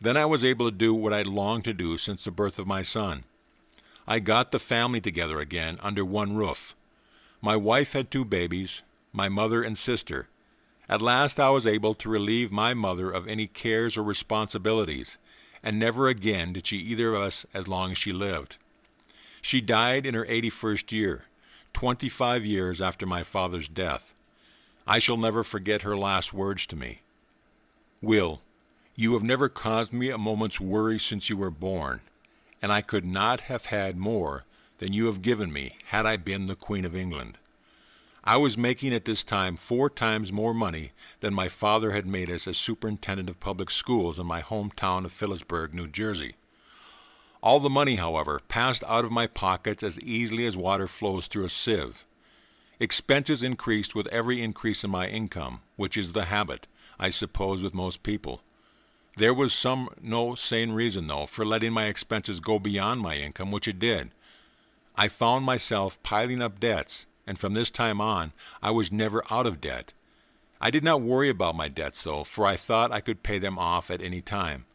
Then I was able to do what I'd longed to do since the birth of my son. I got the family together again under one roof. My wife had 2 babies, my mother and sister. At last I was able to relieve my mother of any cares or responsibilities, and never again did she either of us as long as she lived. She died in her 81st year, 25 years after my father's death. I shall never forget her last words to me. "Will, you have never caused me a moment's worry since you were born, and I could not have had more than you have given me had I been the Queen of England." I was making at this time 4 times more money than my father had made us as superintendent of public schools in my hometown of Phillipsburg, New Jersey. All the money, however, passed out of my pockets as easily as water flows through a sieve. Expenses increased with every increase in my income, which is the habit, I suppose, with most people. There was no sane reason, though, for letting my expenses go beyond my income, which it did. I found myself piling up debts, and from this time on, I was never out of debt. I did not worry about my debts, though, for I thought I could pay them off at any time.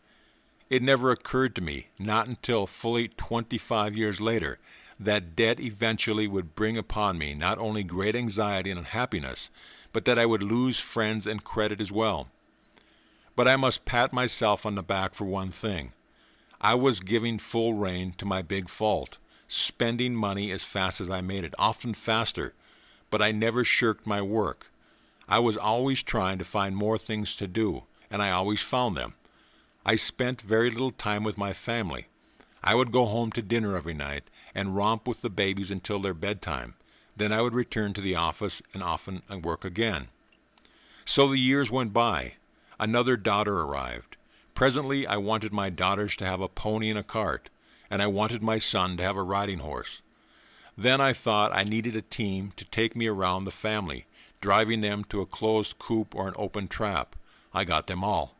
It never occurred to me, not until fully 25 years later, that debt eventually would bring upon me not only great anxiety and unhappiness, but that I would lose friends and credit as well. But I must pat myself on the back for one thing. I was giving full rein to my big fault, spending money as fast as I made it, often faster, but I never shirked my work. I was always trying to find more things to do, and I always found them. I spent very little time with my family. I would go home to dinner every night and romp with the babies until their bedtime. Then I would return to the office and often work again. So the years went by. Another daughter arrived. Presently I wanted my daughters to have a pony and a cart, and I wanted my son to have a riding horse. Then I thought I needed a team to take me around the family, driving them to a closed coop or an open trap. I got them all.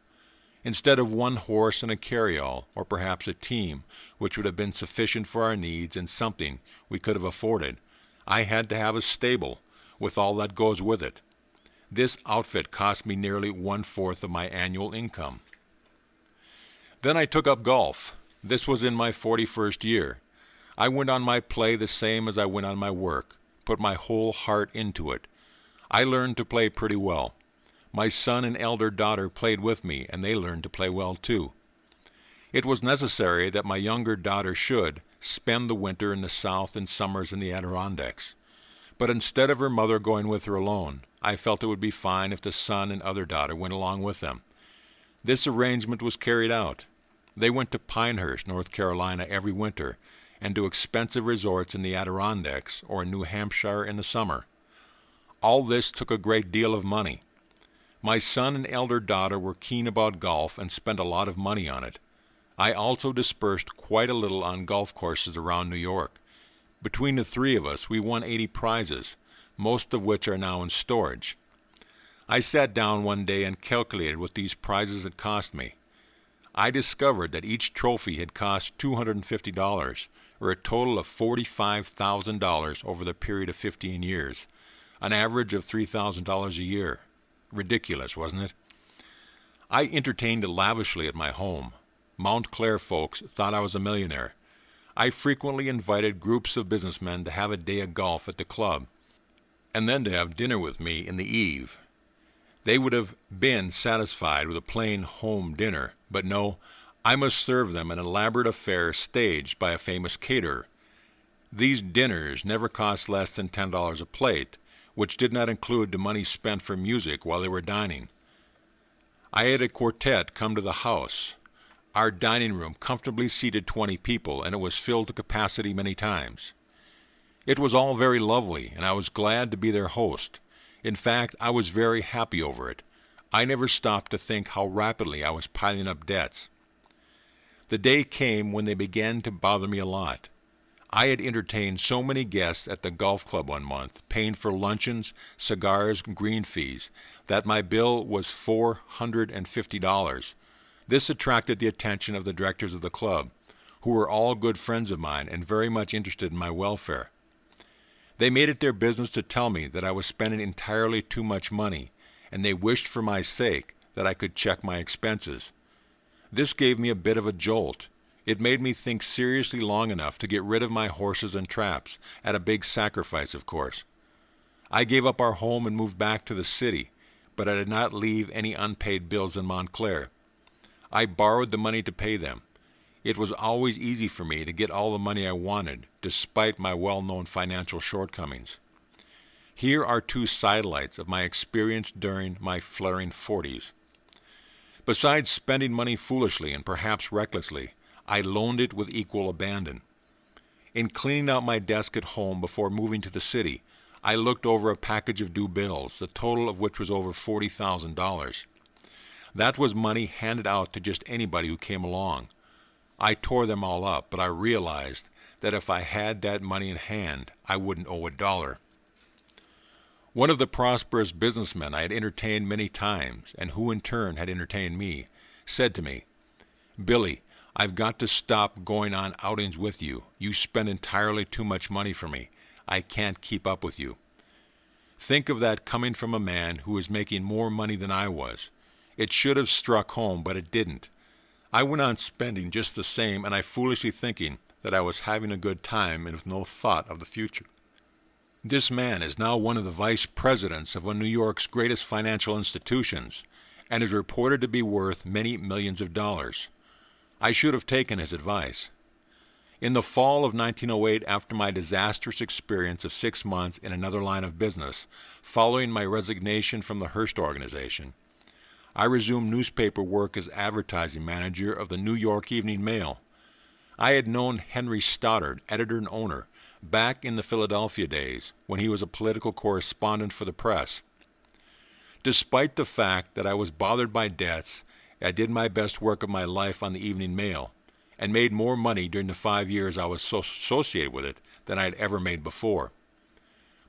Instead of one horse and a carryall, or perhaps a team, which would have been sufficient for our needs and something we could have afforded, I had to have a stable, with all that goes with it. This outfit cost me nearly 1/4 of my annual income. Then I took up golf. This was in my 41st year. I went on my play the same as I went on my work, put my whole heart into it. I learned to play pretty well. My son and elder daughter played with me, and they learned to play well too. It was necessary that my younger daughter should spend the winter in the South and summers in the Adirondacks. But instead of her mother going with her alone, I felt it would be fine if the son and other daughter went along with them. This arrangement was carried out. They went to Pinehurst, North Carolina, every winter, and to expensive resorts in the Adirondacks or in New Hampshire in the summer. All this took a great deal of money. My son and elder daughter were keen about golf and spent a lot of money on it. I also dispersed quite a little on golf courses around New York. Between the 3 of us, we won 80 prizes, most of which are now in storage. I sat down one day and calculated what these prizes had cost me. I discovered that each trophy had cost $250, or a total of $45,000 over the period of 15 years, an average of $3,000 a year. Ridiculous, wasn't it? I entertained lavishly at my home. Montclair folks thought I was a millionaire. I frequently invited groups of businessmen to have a day of golf at the club, and then to have dinner with me in the eve. They would have been satisfied with a plain home dinner, but no, I must serve them an elaborate affair staged by a famous caterer. These dinners never cost less than $10 a plate, which did not include the money spent for music while they were dining. I had a quartet come to the house. Our dining room comfortably seated 20 people, and it was filled to capacity many times. It was all very lovely, and I was glad to be their host. In fact, I was very happy over it. I never stopped to think how rapidly I was piling up debts. The day came when they began to bother me a lot. I had entertained so many guests at the golf club one month, paying for luncheons, cigars, and green fees, that my bill was $450. This attracted the attention of the directors of the club, who were all good friends of mine and very much interested in my welfare. They made it their business to tell me that I was spending entirely too much money, and they wished for my sake that I could check my expenses. This gave me a bit of a jolt. It made me think seriously long enough to get rid of my horses and traps, at a big sacrifice, of course. I gave up our home and moved back to the city, but I did not leave any unpaid bills in Montclair. I borrowed the money to pay them. It was always easy for me to get all the money I wanted, despite my well-known financial shortcomings. Here are two sidelights of my experience during my flaring 40s. Besides spending money foolishly and perhaps recklessly, I loaned it with equal abandon. In cleaning out my desk at home before moving to the city, I looked over a package of due bills, the total of which was over $40,000. That was money handed out to just anybody who came along. I tore them all up, but I realized that if I had that money in hand, I wouldn't owe a dollar. One of the prosperous businessmen I had entertained many times, and who in turn had entertained me, said to me, "Billy, I've got to stop going on outings with you. You spend entirely too much money for me. I can't keep up with you." Think of that coming from a man who was making more money than I was. It should have struck home, but it didn't. I went on spending just the same, and I foolishly thinking that I was having a good time and with no thought of the future. This man is now one of the vice presidents of one of New York's greatest financial institutions, and is reported to be worth many millions of dollars. I should have taken his advice. In the fall of 1908, after my disastrous experience of 6 months in another line of business, following my resignation from the Hearst organization, I resumed newspaper work as advertising manager of the New York Evening Mail. I had known Henry Stoddard, editor and owner, back in the Philadelphia days when he was a political correspondent for the press. Despite the fact that I was bothered by debts, I did my best work of my life on the Evening Mail, and made more money during the 5 years I was associated with it than I had ever made before.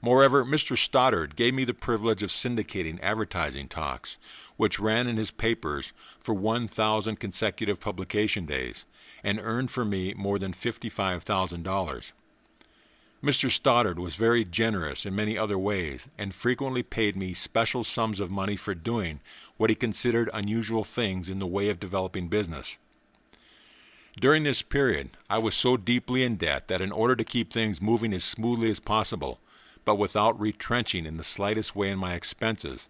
Moreover, Mr. Stoddard gave me the privilege of syndicating advertising talks, which ran in his papers for 1,000 consecutive publication days, and earned for me more than $55,000. Mr. Stoddard was very generous in many other ways, and frequently paid me special sums of money for doing what he considered unusual things in the way of developing business. During this period, I was so deeply in debt that in order to keep things moving as smoothly as possible, but without retrenching in the slightest way in my expenses,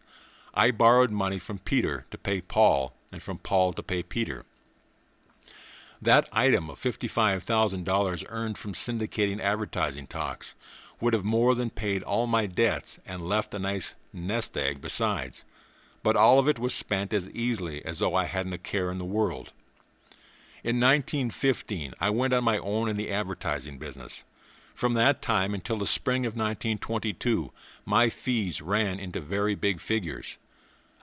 I borrowed money from Peter to pay Paul, and from Paul to pay Peter. That item of $55,000 earned from syndicating advertising talks would have more than paid all my debts and left a nice nest egg besides, but all of it was spent as easily as though I hadn't a care in the world. In 1915, I went on my own in the advertising business. From that time until the spring of 1922, my fees ran into very big figures.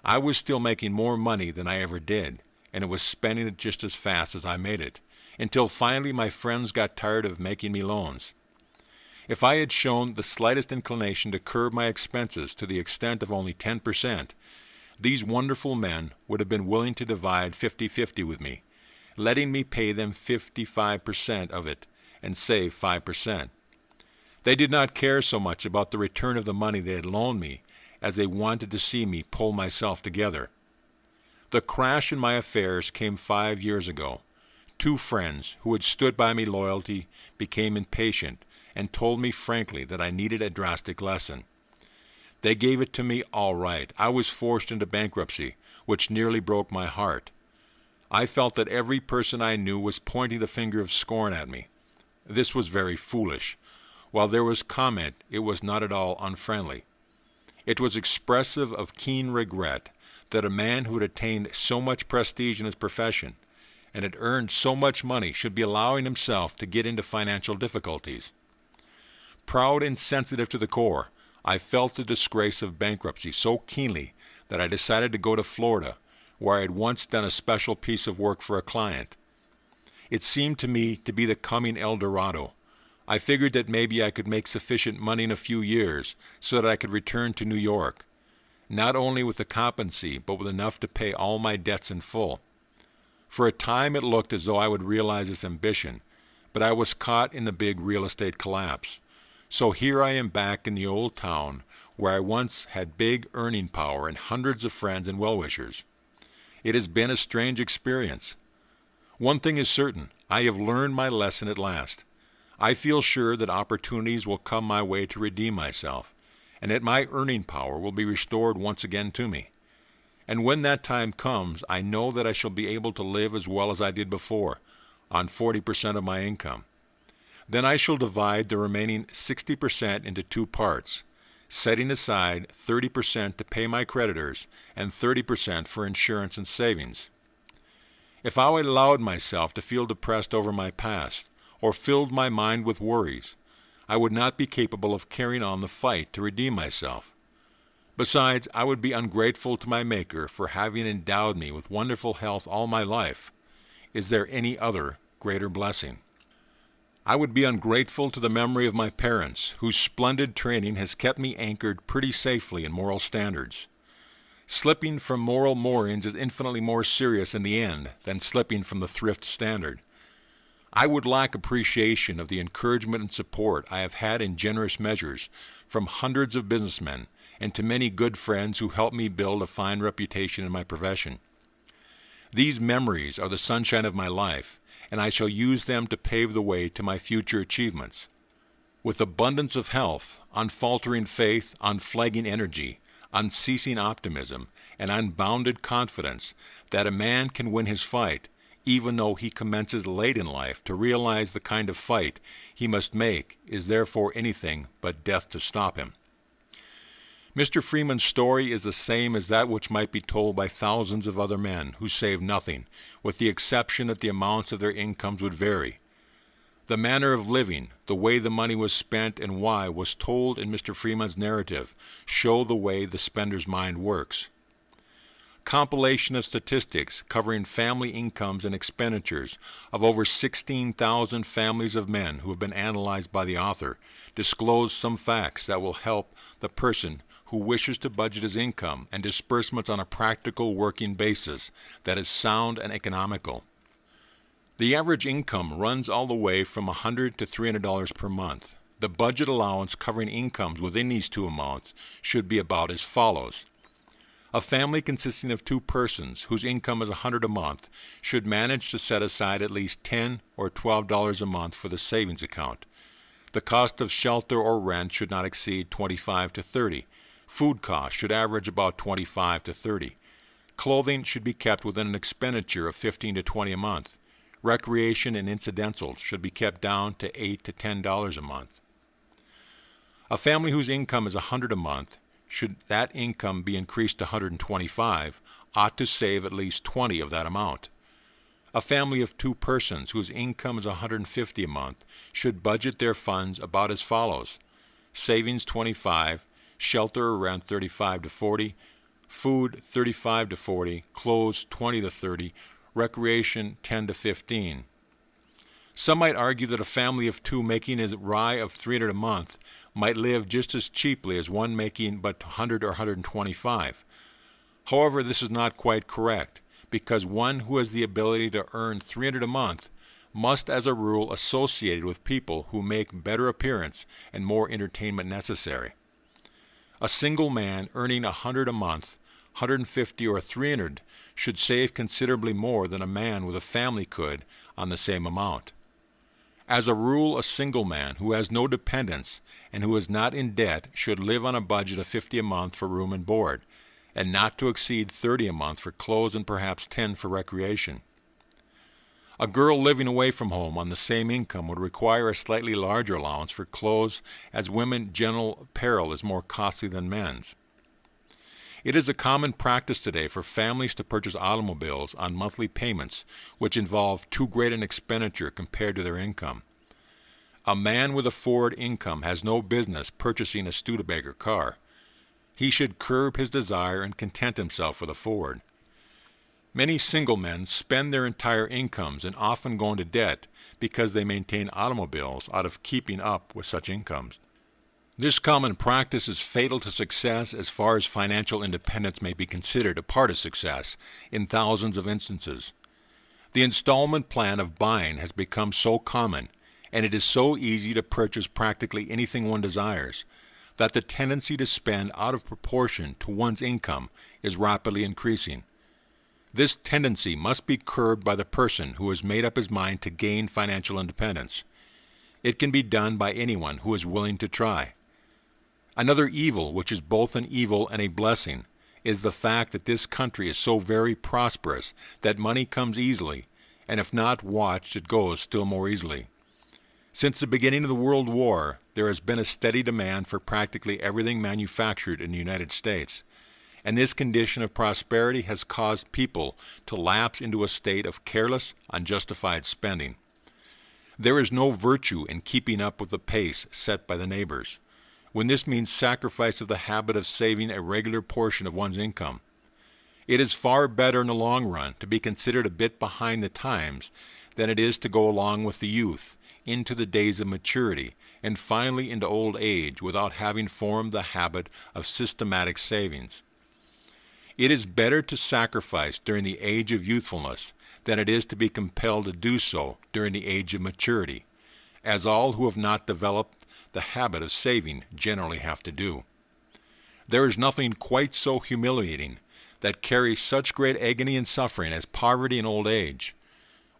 I was still making more money than I ever did, and it was spending it just as fast as I made it, until finally my friends got tired of making me loans. If I had shown the slightest inclination to curb my expenses to the extent of only 10%, these wonderful men would have been willing to divide 50-50 with me, letting me pay them 55% of it and save 5%. They did not care so much about the return of the money they had loaned me as they wanted to see me pull myself together. The crash in my affairs came 5 years ago. Two friends who had stood by me loyally became impatient and told me frankly that I needed a drastic lesson. They gave it to me all right. I was forced into bankruptcy, which nearly broke my heart. I felt that every person I knew was pointing the finger of scorn at me. This was very foolish. While there was comment, it was not at all unfriendly. It was expressive of keen regret that a man who had attained so much prestige in his profession and had earned so much money should be allowing himself to get into financial difficulties. Proud and sensitive to the core, I felt the disgrace of bankruptcy so keenly that I decided to go to Florida, where I had once done a special piece of work for a client. It seemed to me to be the coming El Dorado. I figured that maybe I could make sufficient money in a few years so that I could return to New York, not only with the competency, but with enough to pay all my debts in full. For a time it looked as though I would realize this ambition, but I was caught in the big real estate collapse. So here I am back in the old town where I once had big earning power and hundreds of friends and well-wishers. It has been a strange experience. One thing is certain, I have learned my lesson at last. I feel sure that opportunities will come my way to redeem myself, and that my earning power will be restored once again to me. And when that time comes, I know that I shall be able to live as well as I did before, on 40% of my income. Then I shall divide the remaining 60% into two parts, setting aside 30% to pay my creditors and 30% for insurance and savings. If I allowed myself to feel depressed over my past, or filled my mind with worries, I would not be capable of carrying on the fight to redeem myself. Besides, I would be ungrateful to my Maker for having endowed me with wonderful health all my life. Is there any other greater blessing? I would be ungrateful to the memory of my parents, whose splendid training has kept me anchored pretty safely in moral standards. Slipping from moral moorings is infinitely more serious in the end than slipping from the thrift standard. I would lack appreciation of the encouragement and support I have had in generous measures from hundreds of businessmen and to many good friends who helped me build a fine reputation in my profession. These memories are the sunshine of my life, and I shall use them to pave the way to my future achievements. With abundance of health, unfaltering faith, unflagging energy, unceasing optimism, and unbounded confidence that a man can win his fight, even though he commences late in life to realize the kind of fight he must make is therefore anything but death to stop him. Mr. Freeman's story is the same as that which might be told by thousands of other men who saved nothing, with the exception that the amounts of their incomes would vary. The manner of living, the way the money was spent, and why was told in Mr. Freeman's narrative show the way the spender's mind works. Compilation of statistics covering family incomes and expenditures of over 16,000 families of men who have been analyzed by the author disclose some facts that will help the person who wishes to budget his income and disbursements on a practical working basis that is sound and economical. The average income runs all the way from $100 to $300 per month. The budget allowance covering incomes within these two amounts should be about as follows. A family consisting of two persons whose income is $100 a month should manage to set aside at least $10 or $12 a month for the savings account. The cost of shelter or rent should not exceed $25 to $30. Food costs should average about $25 to $30. Clothing should be kept within an expenditure of $15 to $20 a month. Recreation and incidentals should be kept down to $8 to $10 a month. A family whose income is $100 a month, should that income be increased to $125, ought to save at least $20 of that amount. A family of two persons whose income is $150 a month should budget their funds about as follows: savings $25, shelter or rent $35 to $40, food $35 to $40, clothes $20 to $30, recreation $10 to $15. Some might argue that a family of two making a rye of $300 a month might live just as cheaply as one making but $100 or $125. However, this is not quite correct, because one who has the ability to earn $300 a month must, as a rule, associate with people who make better appearance and more entertainment necessary. A single man earning $100 a month, $150 or $300 should save considerably more than a man with a family could on the same amount. As a rule, a single man who has no dependents and who is not in debt should live on a budget of $50 a month for room and board, and not to exceed $30 a month for clothes and perhaps $10 for recreation. A girl living away from home on the same income would require a slightly larger allowance for clothes, as women's general apparel is more costly than men's. It is a common practice today for families to purchase automobiles on monthly payments, which involve too great an expenditure compared to their income. A man with a Ford income has no business purchasing a Studebaker car. He should curb his desire and content himself with a Ford. Many single men spend their entire incomes and often go into debt because they maintain automobiles out of keeping up with such incomes. This common practice is fatal to success as far as financial independence may be considered a part of success in thousands of instances. The installment plan of buying has become so common, and it is so easy to purchase practically anything one desires, that the tendency to spend out of proportion to one's income is rapidly increasing. This tendency must be curbed by the person who has made up his mind to gain financial independence. It can be done by anyone who is willing to try. Another evil, which is both an evil and a blessing, is the fact that this country is so very prosperous that money comes easily, and if not watched, it goes still more easily. Since the beginning of the World War, there has been a steady demand for practically everything manufactured in the United States, and this condition of prosperity has caused people to lapse into a state of careless, unjustified spending. There is no virtue in keeping up with the pace set by the neighbors, when this means sacrifice of the habit of saving a regular portion of one's income. It is far better in the long run to be considered a bit behind the times than it is to go along with the youth into the days of maturity and finally into old age without having formed the habit of systematic savings. It is better to sacrifice during the age of youthfulness than it is to be compelled to do so during the age of maturity, as all who have not developed the habit of saving generally have to do. There is nothing quite so humiliating that carries such great agony and suffering as poverty and old age,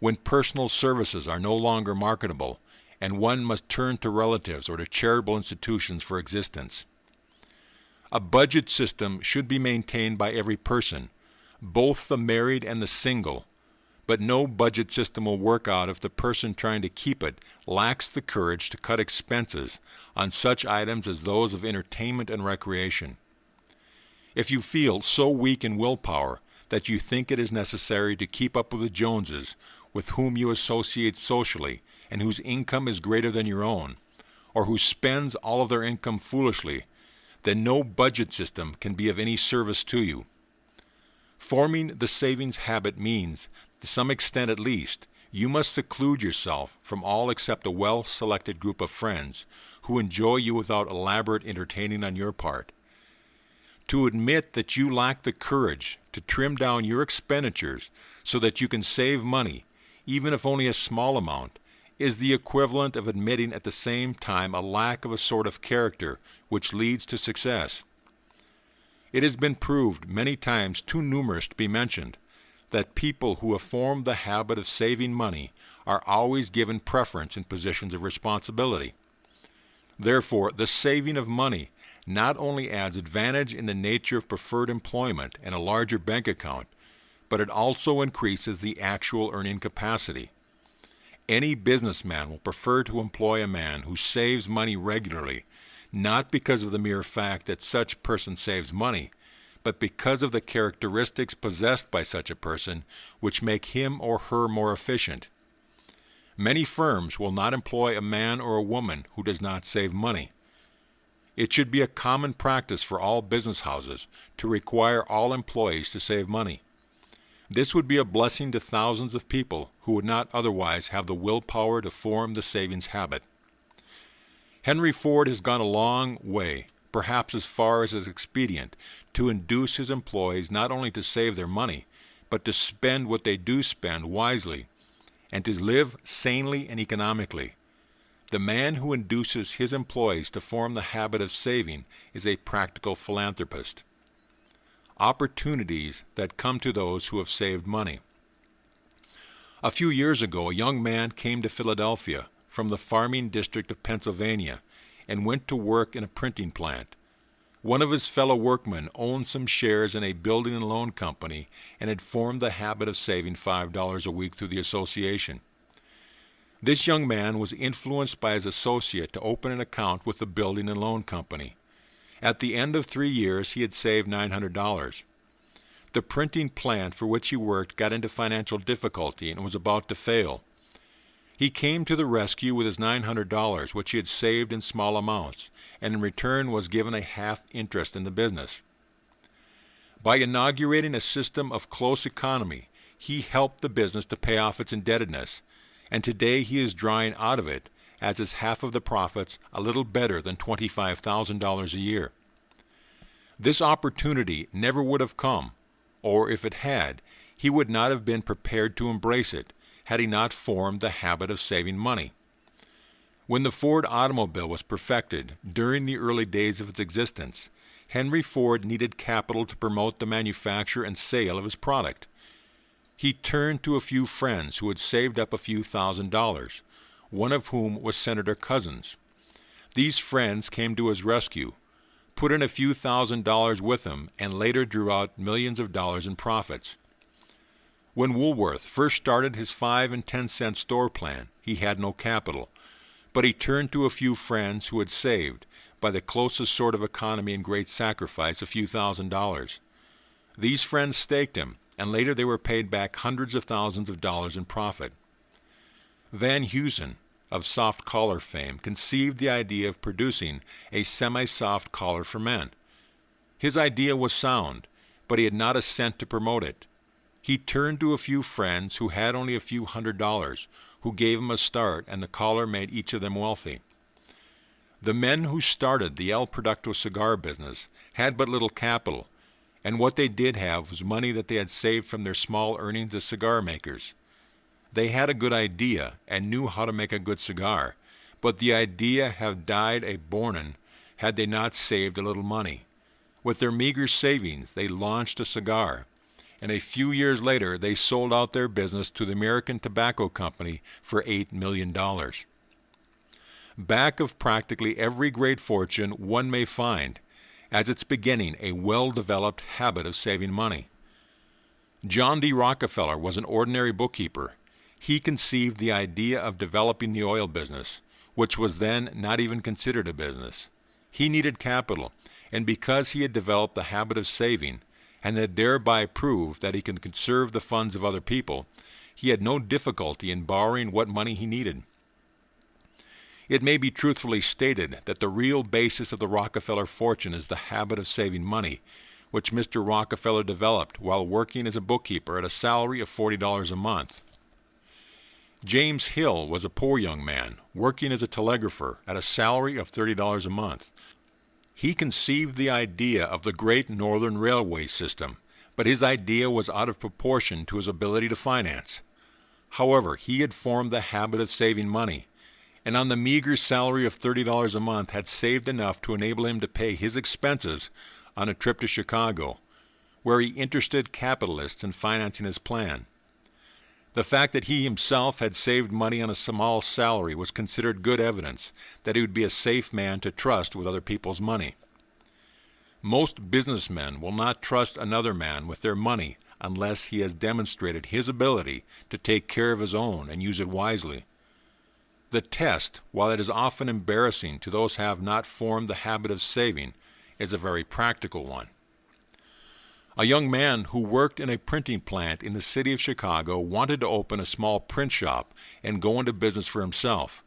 when personal services are no longer marketable and one must turn to relatives or to charitable institutions for existence. A budget system should be maintained by every person, both the married and the single, but no budget system will work out if the person trying to keep it lacks the courage to cut expenses on such items as those of entertainment and recreation. If you feel so weak in willpower that you think it is necessary to keep up with the Joneses, with whom you associate socially and whose income is greater than your own, or who spends all of their income foolishly, then no budget system can be of any service to you. Forming the savings habit means, to some extent at least, you must seclude yourself from all except a well-selected group of friends who enjoy you without elaborate entertaining on your part. To admit that you lack the courage to trim down your expenditures so that you can save money, even if only a small amount, is the equivalent of admitting at the same time a lack of a sort of character which leads to success. It has been proved many times too numerous to be mentioned that people who have formed the habit of saving money are always given preference in positions of responsibility. Therefore, the saving of money not only adds advantage in the nature of preferred employment and a larger bank account, but it also increases the actual earning capacity. Any businessman will prefer to employ a man who saves money regularly, not because of the mere fact that such person saves money, but because of the characteristics possessed by such a person which make him or her more efficient. Many firms will not employ a man or a woman who does not save money. It should be a common practice for all business houses to require all employees to save money. This would be a blessing to thousands of people who would not otherwise have the willpower to form the savings habit. Henry Ford has gone a long way, perhaps as far as is expedient, to induce his employees not only to save their money, but to spend what they do spend wisely, and to live sanely and economically. The man who induces his employees to form the habit of saving is a practical philanthropist. Opportunities that come to those who have saved money. A few years ago, a young man came to Philadelphia from the farming district of Pennsylvania and went to work in a printing plant. One of his fellow workmen owned some shares in a building and loan company and had formed the habit of saving $5 a week through the association. This young man was influenced by his associate to open an account with the building and loan company. At the end of 3 years, he had saved $900. The printing plant for which he worked got into financial difficulty and was about to fail. He came to the rescue with his $900, which he had saved in small amounts, and in return was given a half interest in the business. By inaugurating a system of close economy, he helped the business to pay off its indebtedness, and today he is drawing out of it, as is half of the profits, a little better than $25,000 a year. This opportunity never would have come, or if it had, he would not have been prepared to embrace it had he not formed the habit of saving money. When the Ford automobile was perfected during the early days of its existence, Henry Ford needed capital to promote the manufacture and sale of his product. He turned to a few friends who had saved up a few $1,000s, one of whom was Senator Couzens. These friends came to his rescue, put in a few $1,000s with him, and later drew out millions of dollars in profits. When Woolworth first started his 5 and 10 cent store plan, he had no capital, but he turned to a few friends who had saved, by the closest sort of economy and great sacrifice, a few $1,000s. These friends staked him, and later they were paid back hundreds of thousands of dollars in profit. Van Heusen, of soft collar fame, conceived the idea of producing a semi-soft collar for men. His idea was sound, but he had not a cent to promote it. He turned to a few friends who had only a few $100s, who gave him a start, and the collar made each of them wealthy. The men who started the El Producto cigar business had but little capital, and what they did have was money that they had saved from their small earnings as cigar makers. They had a good idea and knew how to make a good cigar, but the idea had died a bornin had they not saved a little money. With their meager savings, they launched a cigar, and a few years later they sold out their business to the American Tobacco Company for $8 million. Back of practically every great fortune one may find, as its beginning, a well-developed habit of saving money. John D. Rockefeller was an ordinary bookkeeper. He conceived the idea of developing the oil business, which was then not even considered a business. He needed capital, and because he had developed the habit of saving, and had thereby proved that he could conserve the funds of other people, he had no difficulty in borrowing what money he needed. It may be truthfully stated that the real basis of the Rockefeller fortune is the habit of saving money, which Mr. Rockefeller developed while working as a bookkeeper at a salary of $40 a month. James Hill was a poor young man, working as a telegrapher at a salary of $30 a month. He conceived the idea of the Great Northern Railway system, but his idea was out of proportion to his ability to finance. However, he had formed the habit of saving money, and on the meager salary of $30 a month had saved enough to enable him to pay his expenses on a trip to Chicago, where he interested capitalists in financing his plan. The fact that he himself had saved money on a small salary was considered good evidence that he would be a safe man to trust with other people's money. Most businessmen will not trust another man with their money unless he has demonstrated his ability to take care of his own and use it wisely. The test, while it is often embarrassing to those who have not formed the habit of saving, is a very practical one. A young man who worked in a printing plant in the city of Chicago wanted to open a small print shop and go into business for himself.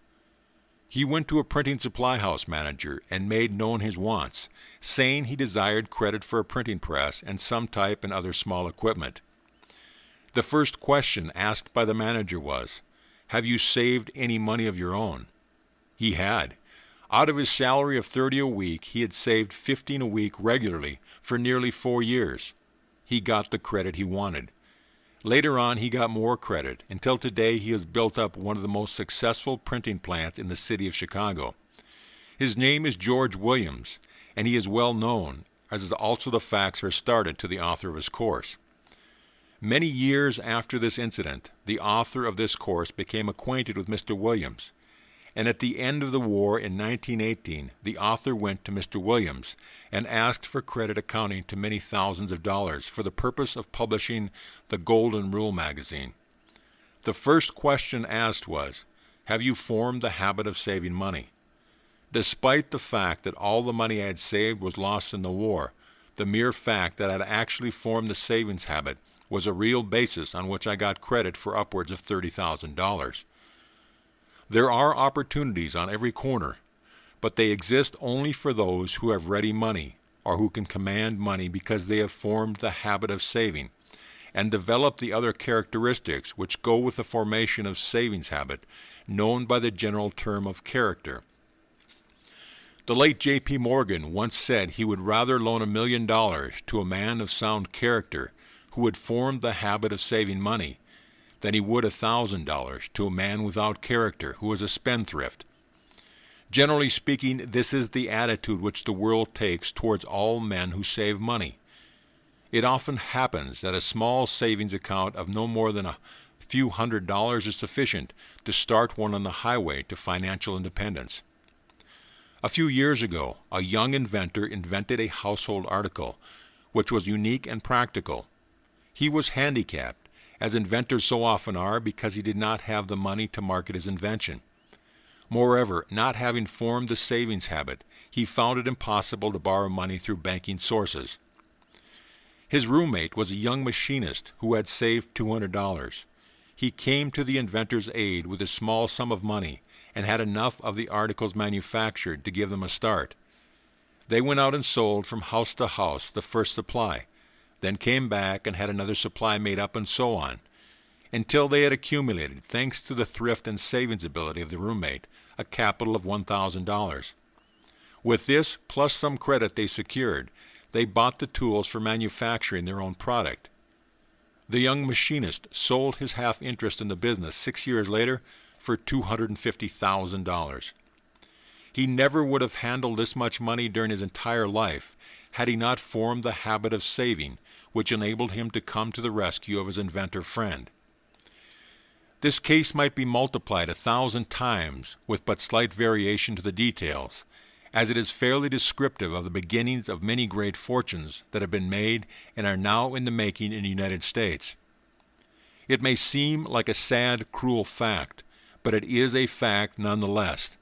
He went to a printing supply house manager and made known his wants, saying he desired credit for a printing press and some type and other small equipment. The first question asked by the manager was, "Have you saved any money of your own?" He had. Out of his salary of $30 a week, he had saved $15 a week regularly for nearly 4 years. He got the credit he wanted. Later on, he got more credit, until today he has built up one of the most successful printing plants in the city of Chicago. His name is George Williams, and he is well known, as is also the facts are started to the author of his course. Many years after this incident, the author of this course became acquainted with Mr. Williams, and at the end of the war in 1918, the author went to Mr. Williams and asked for credit accounting to many thousands of dollars for the purpose of publishing the Golden Rule magazine. The first question asked was, "Have you formed the habit of saving money?" Despite the fact that all the money I had saved was lost in the war, the mere fact that I had actually formed the savings habit was a real basis on which I got credit for upwards of $30,000. There are opportunities on every corner, but they exist only for those who have ready money or who can command money because they have formed the habit of saving and develop the other characteristics which go with the formation of savings habit, known by the general term of character. The late J.P. Morgan once said he would rather loan $1 million to a man of sound character who had formed the habit of saving money than he would $1,000 to a man without character who is a spendthrift. Generally speaking, this is the attitude which the world takes towards all men who save money. It often happens that a small savings account of no more than a few $100s is sufficient to start one on the highway to financial independence. A few years ago, a young inventor invented a household article which was unique and practical. He was handicapped, as inventors so often are, because he did not have the money to market his invention. Moreover, not having formed the savings habit, he found it impossible to borrow money through banking sources. His roommate was a young machinist who had saved $200. He came to the inventor's aid with a small sum of money and had enough of the articles manufactured to give them a start. They went out and sold from house to house the first supply, then came back and had another supply made up, and so on, until they had accumulated, thanks to the thrift and savings ability of the roommate, a capital of $1,000. With this, plus some credit they secured, they bought the tools for manufacturing their own product. The young machinist sold his half interest in the business 6 years later for $250,000. He never would have handled this much money during his entire life had he not formed the habit of saving, which enabled him to come to the rescue of his inventor friend. This case might be multiplied 1,000 times with but slight variation to the details, as it is fairly descriptive of the beginnings of many great fortunes that have been made and are now in the making in the United States. It may seem like a sad, cruel fact, but it is a fact nonetheless,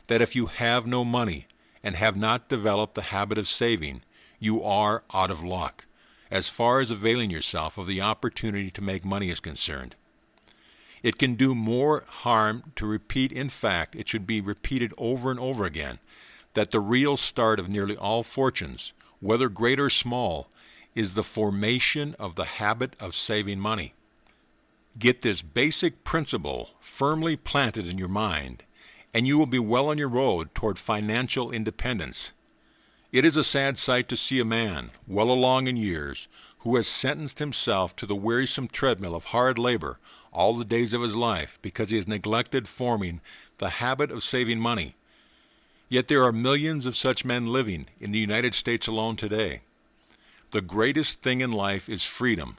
that if you have no money and have not developed the habit of saving, you are out of luck, as far as availing yourself of the opportunity to make money is concerned. It can do more harm to repeat. In fact, it should be repeated over and over again, that the real start of nearly all fortunes, whether great or small, is the formation of the habit of saving money. Get this basic principle firmly planted in your mind, and you will be well on your road toward financial independence. It is a sad sight to see a man, well along in years, who has sentenced himself to the wearisome treadmill of hard labor all the days of his life because he has neglected forming the habit of saving money. Yet there are millions of such men living in the United States alone today. The greatest thing in life is freedom.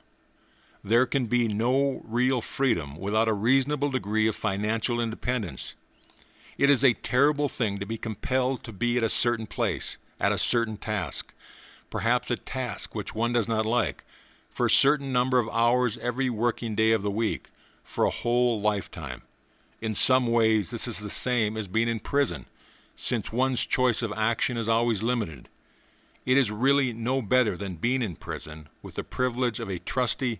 There can be no real freedom without a reasonable degree of financial independence. It is a terrible thing to be compelled to be at a certain place, at a certain task, perhaps a task which one does not like, for a certain number of hours every working day of the week, for a whole lifetime. In some ways, this is the same as being in prison, since one's choice of action is always limited. It is really no better than being in prison with the privilege of a trustee,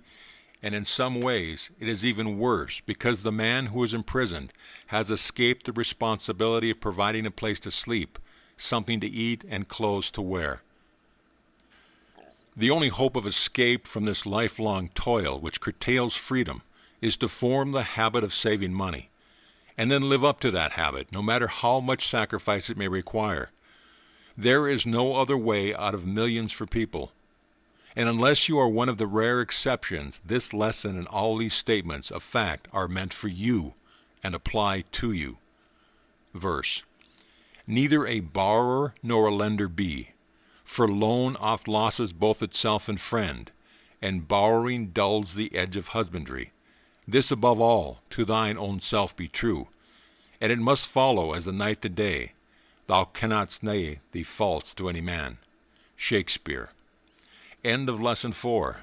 and in some ways it is even worse because the man who is imprisoned has escaped the responsibility of providing a place to sleep, something to eat, and clothes to wear. The only hope of escape from this lifelong toil which curtails freedom is to form the habit of saving money, and then live up to that habit, no matter how much sacrifice it may require. There is no other way out of millions for people. And unless you are one of the rare exceptions, this lesson and all these statements of fact are meant for you and apply to you. Verse: neither a borrower nor a lender be, for loan oft losses both itself and friend, and borrowing dulls the edge of husbandry. This above all, to thine own self be true, and it must follow as the night the day. Thou cannot nay thee false to any man. Shakespeare. End of Lesson 4.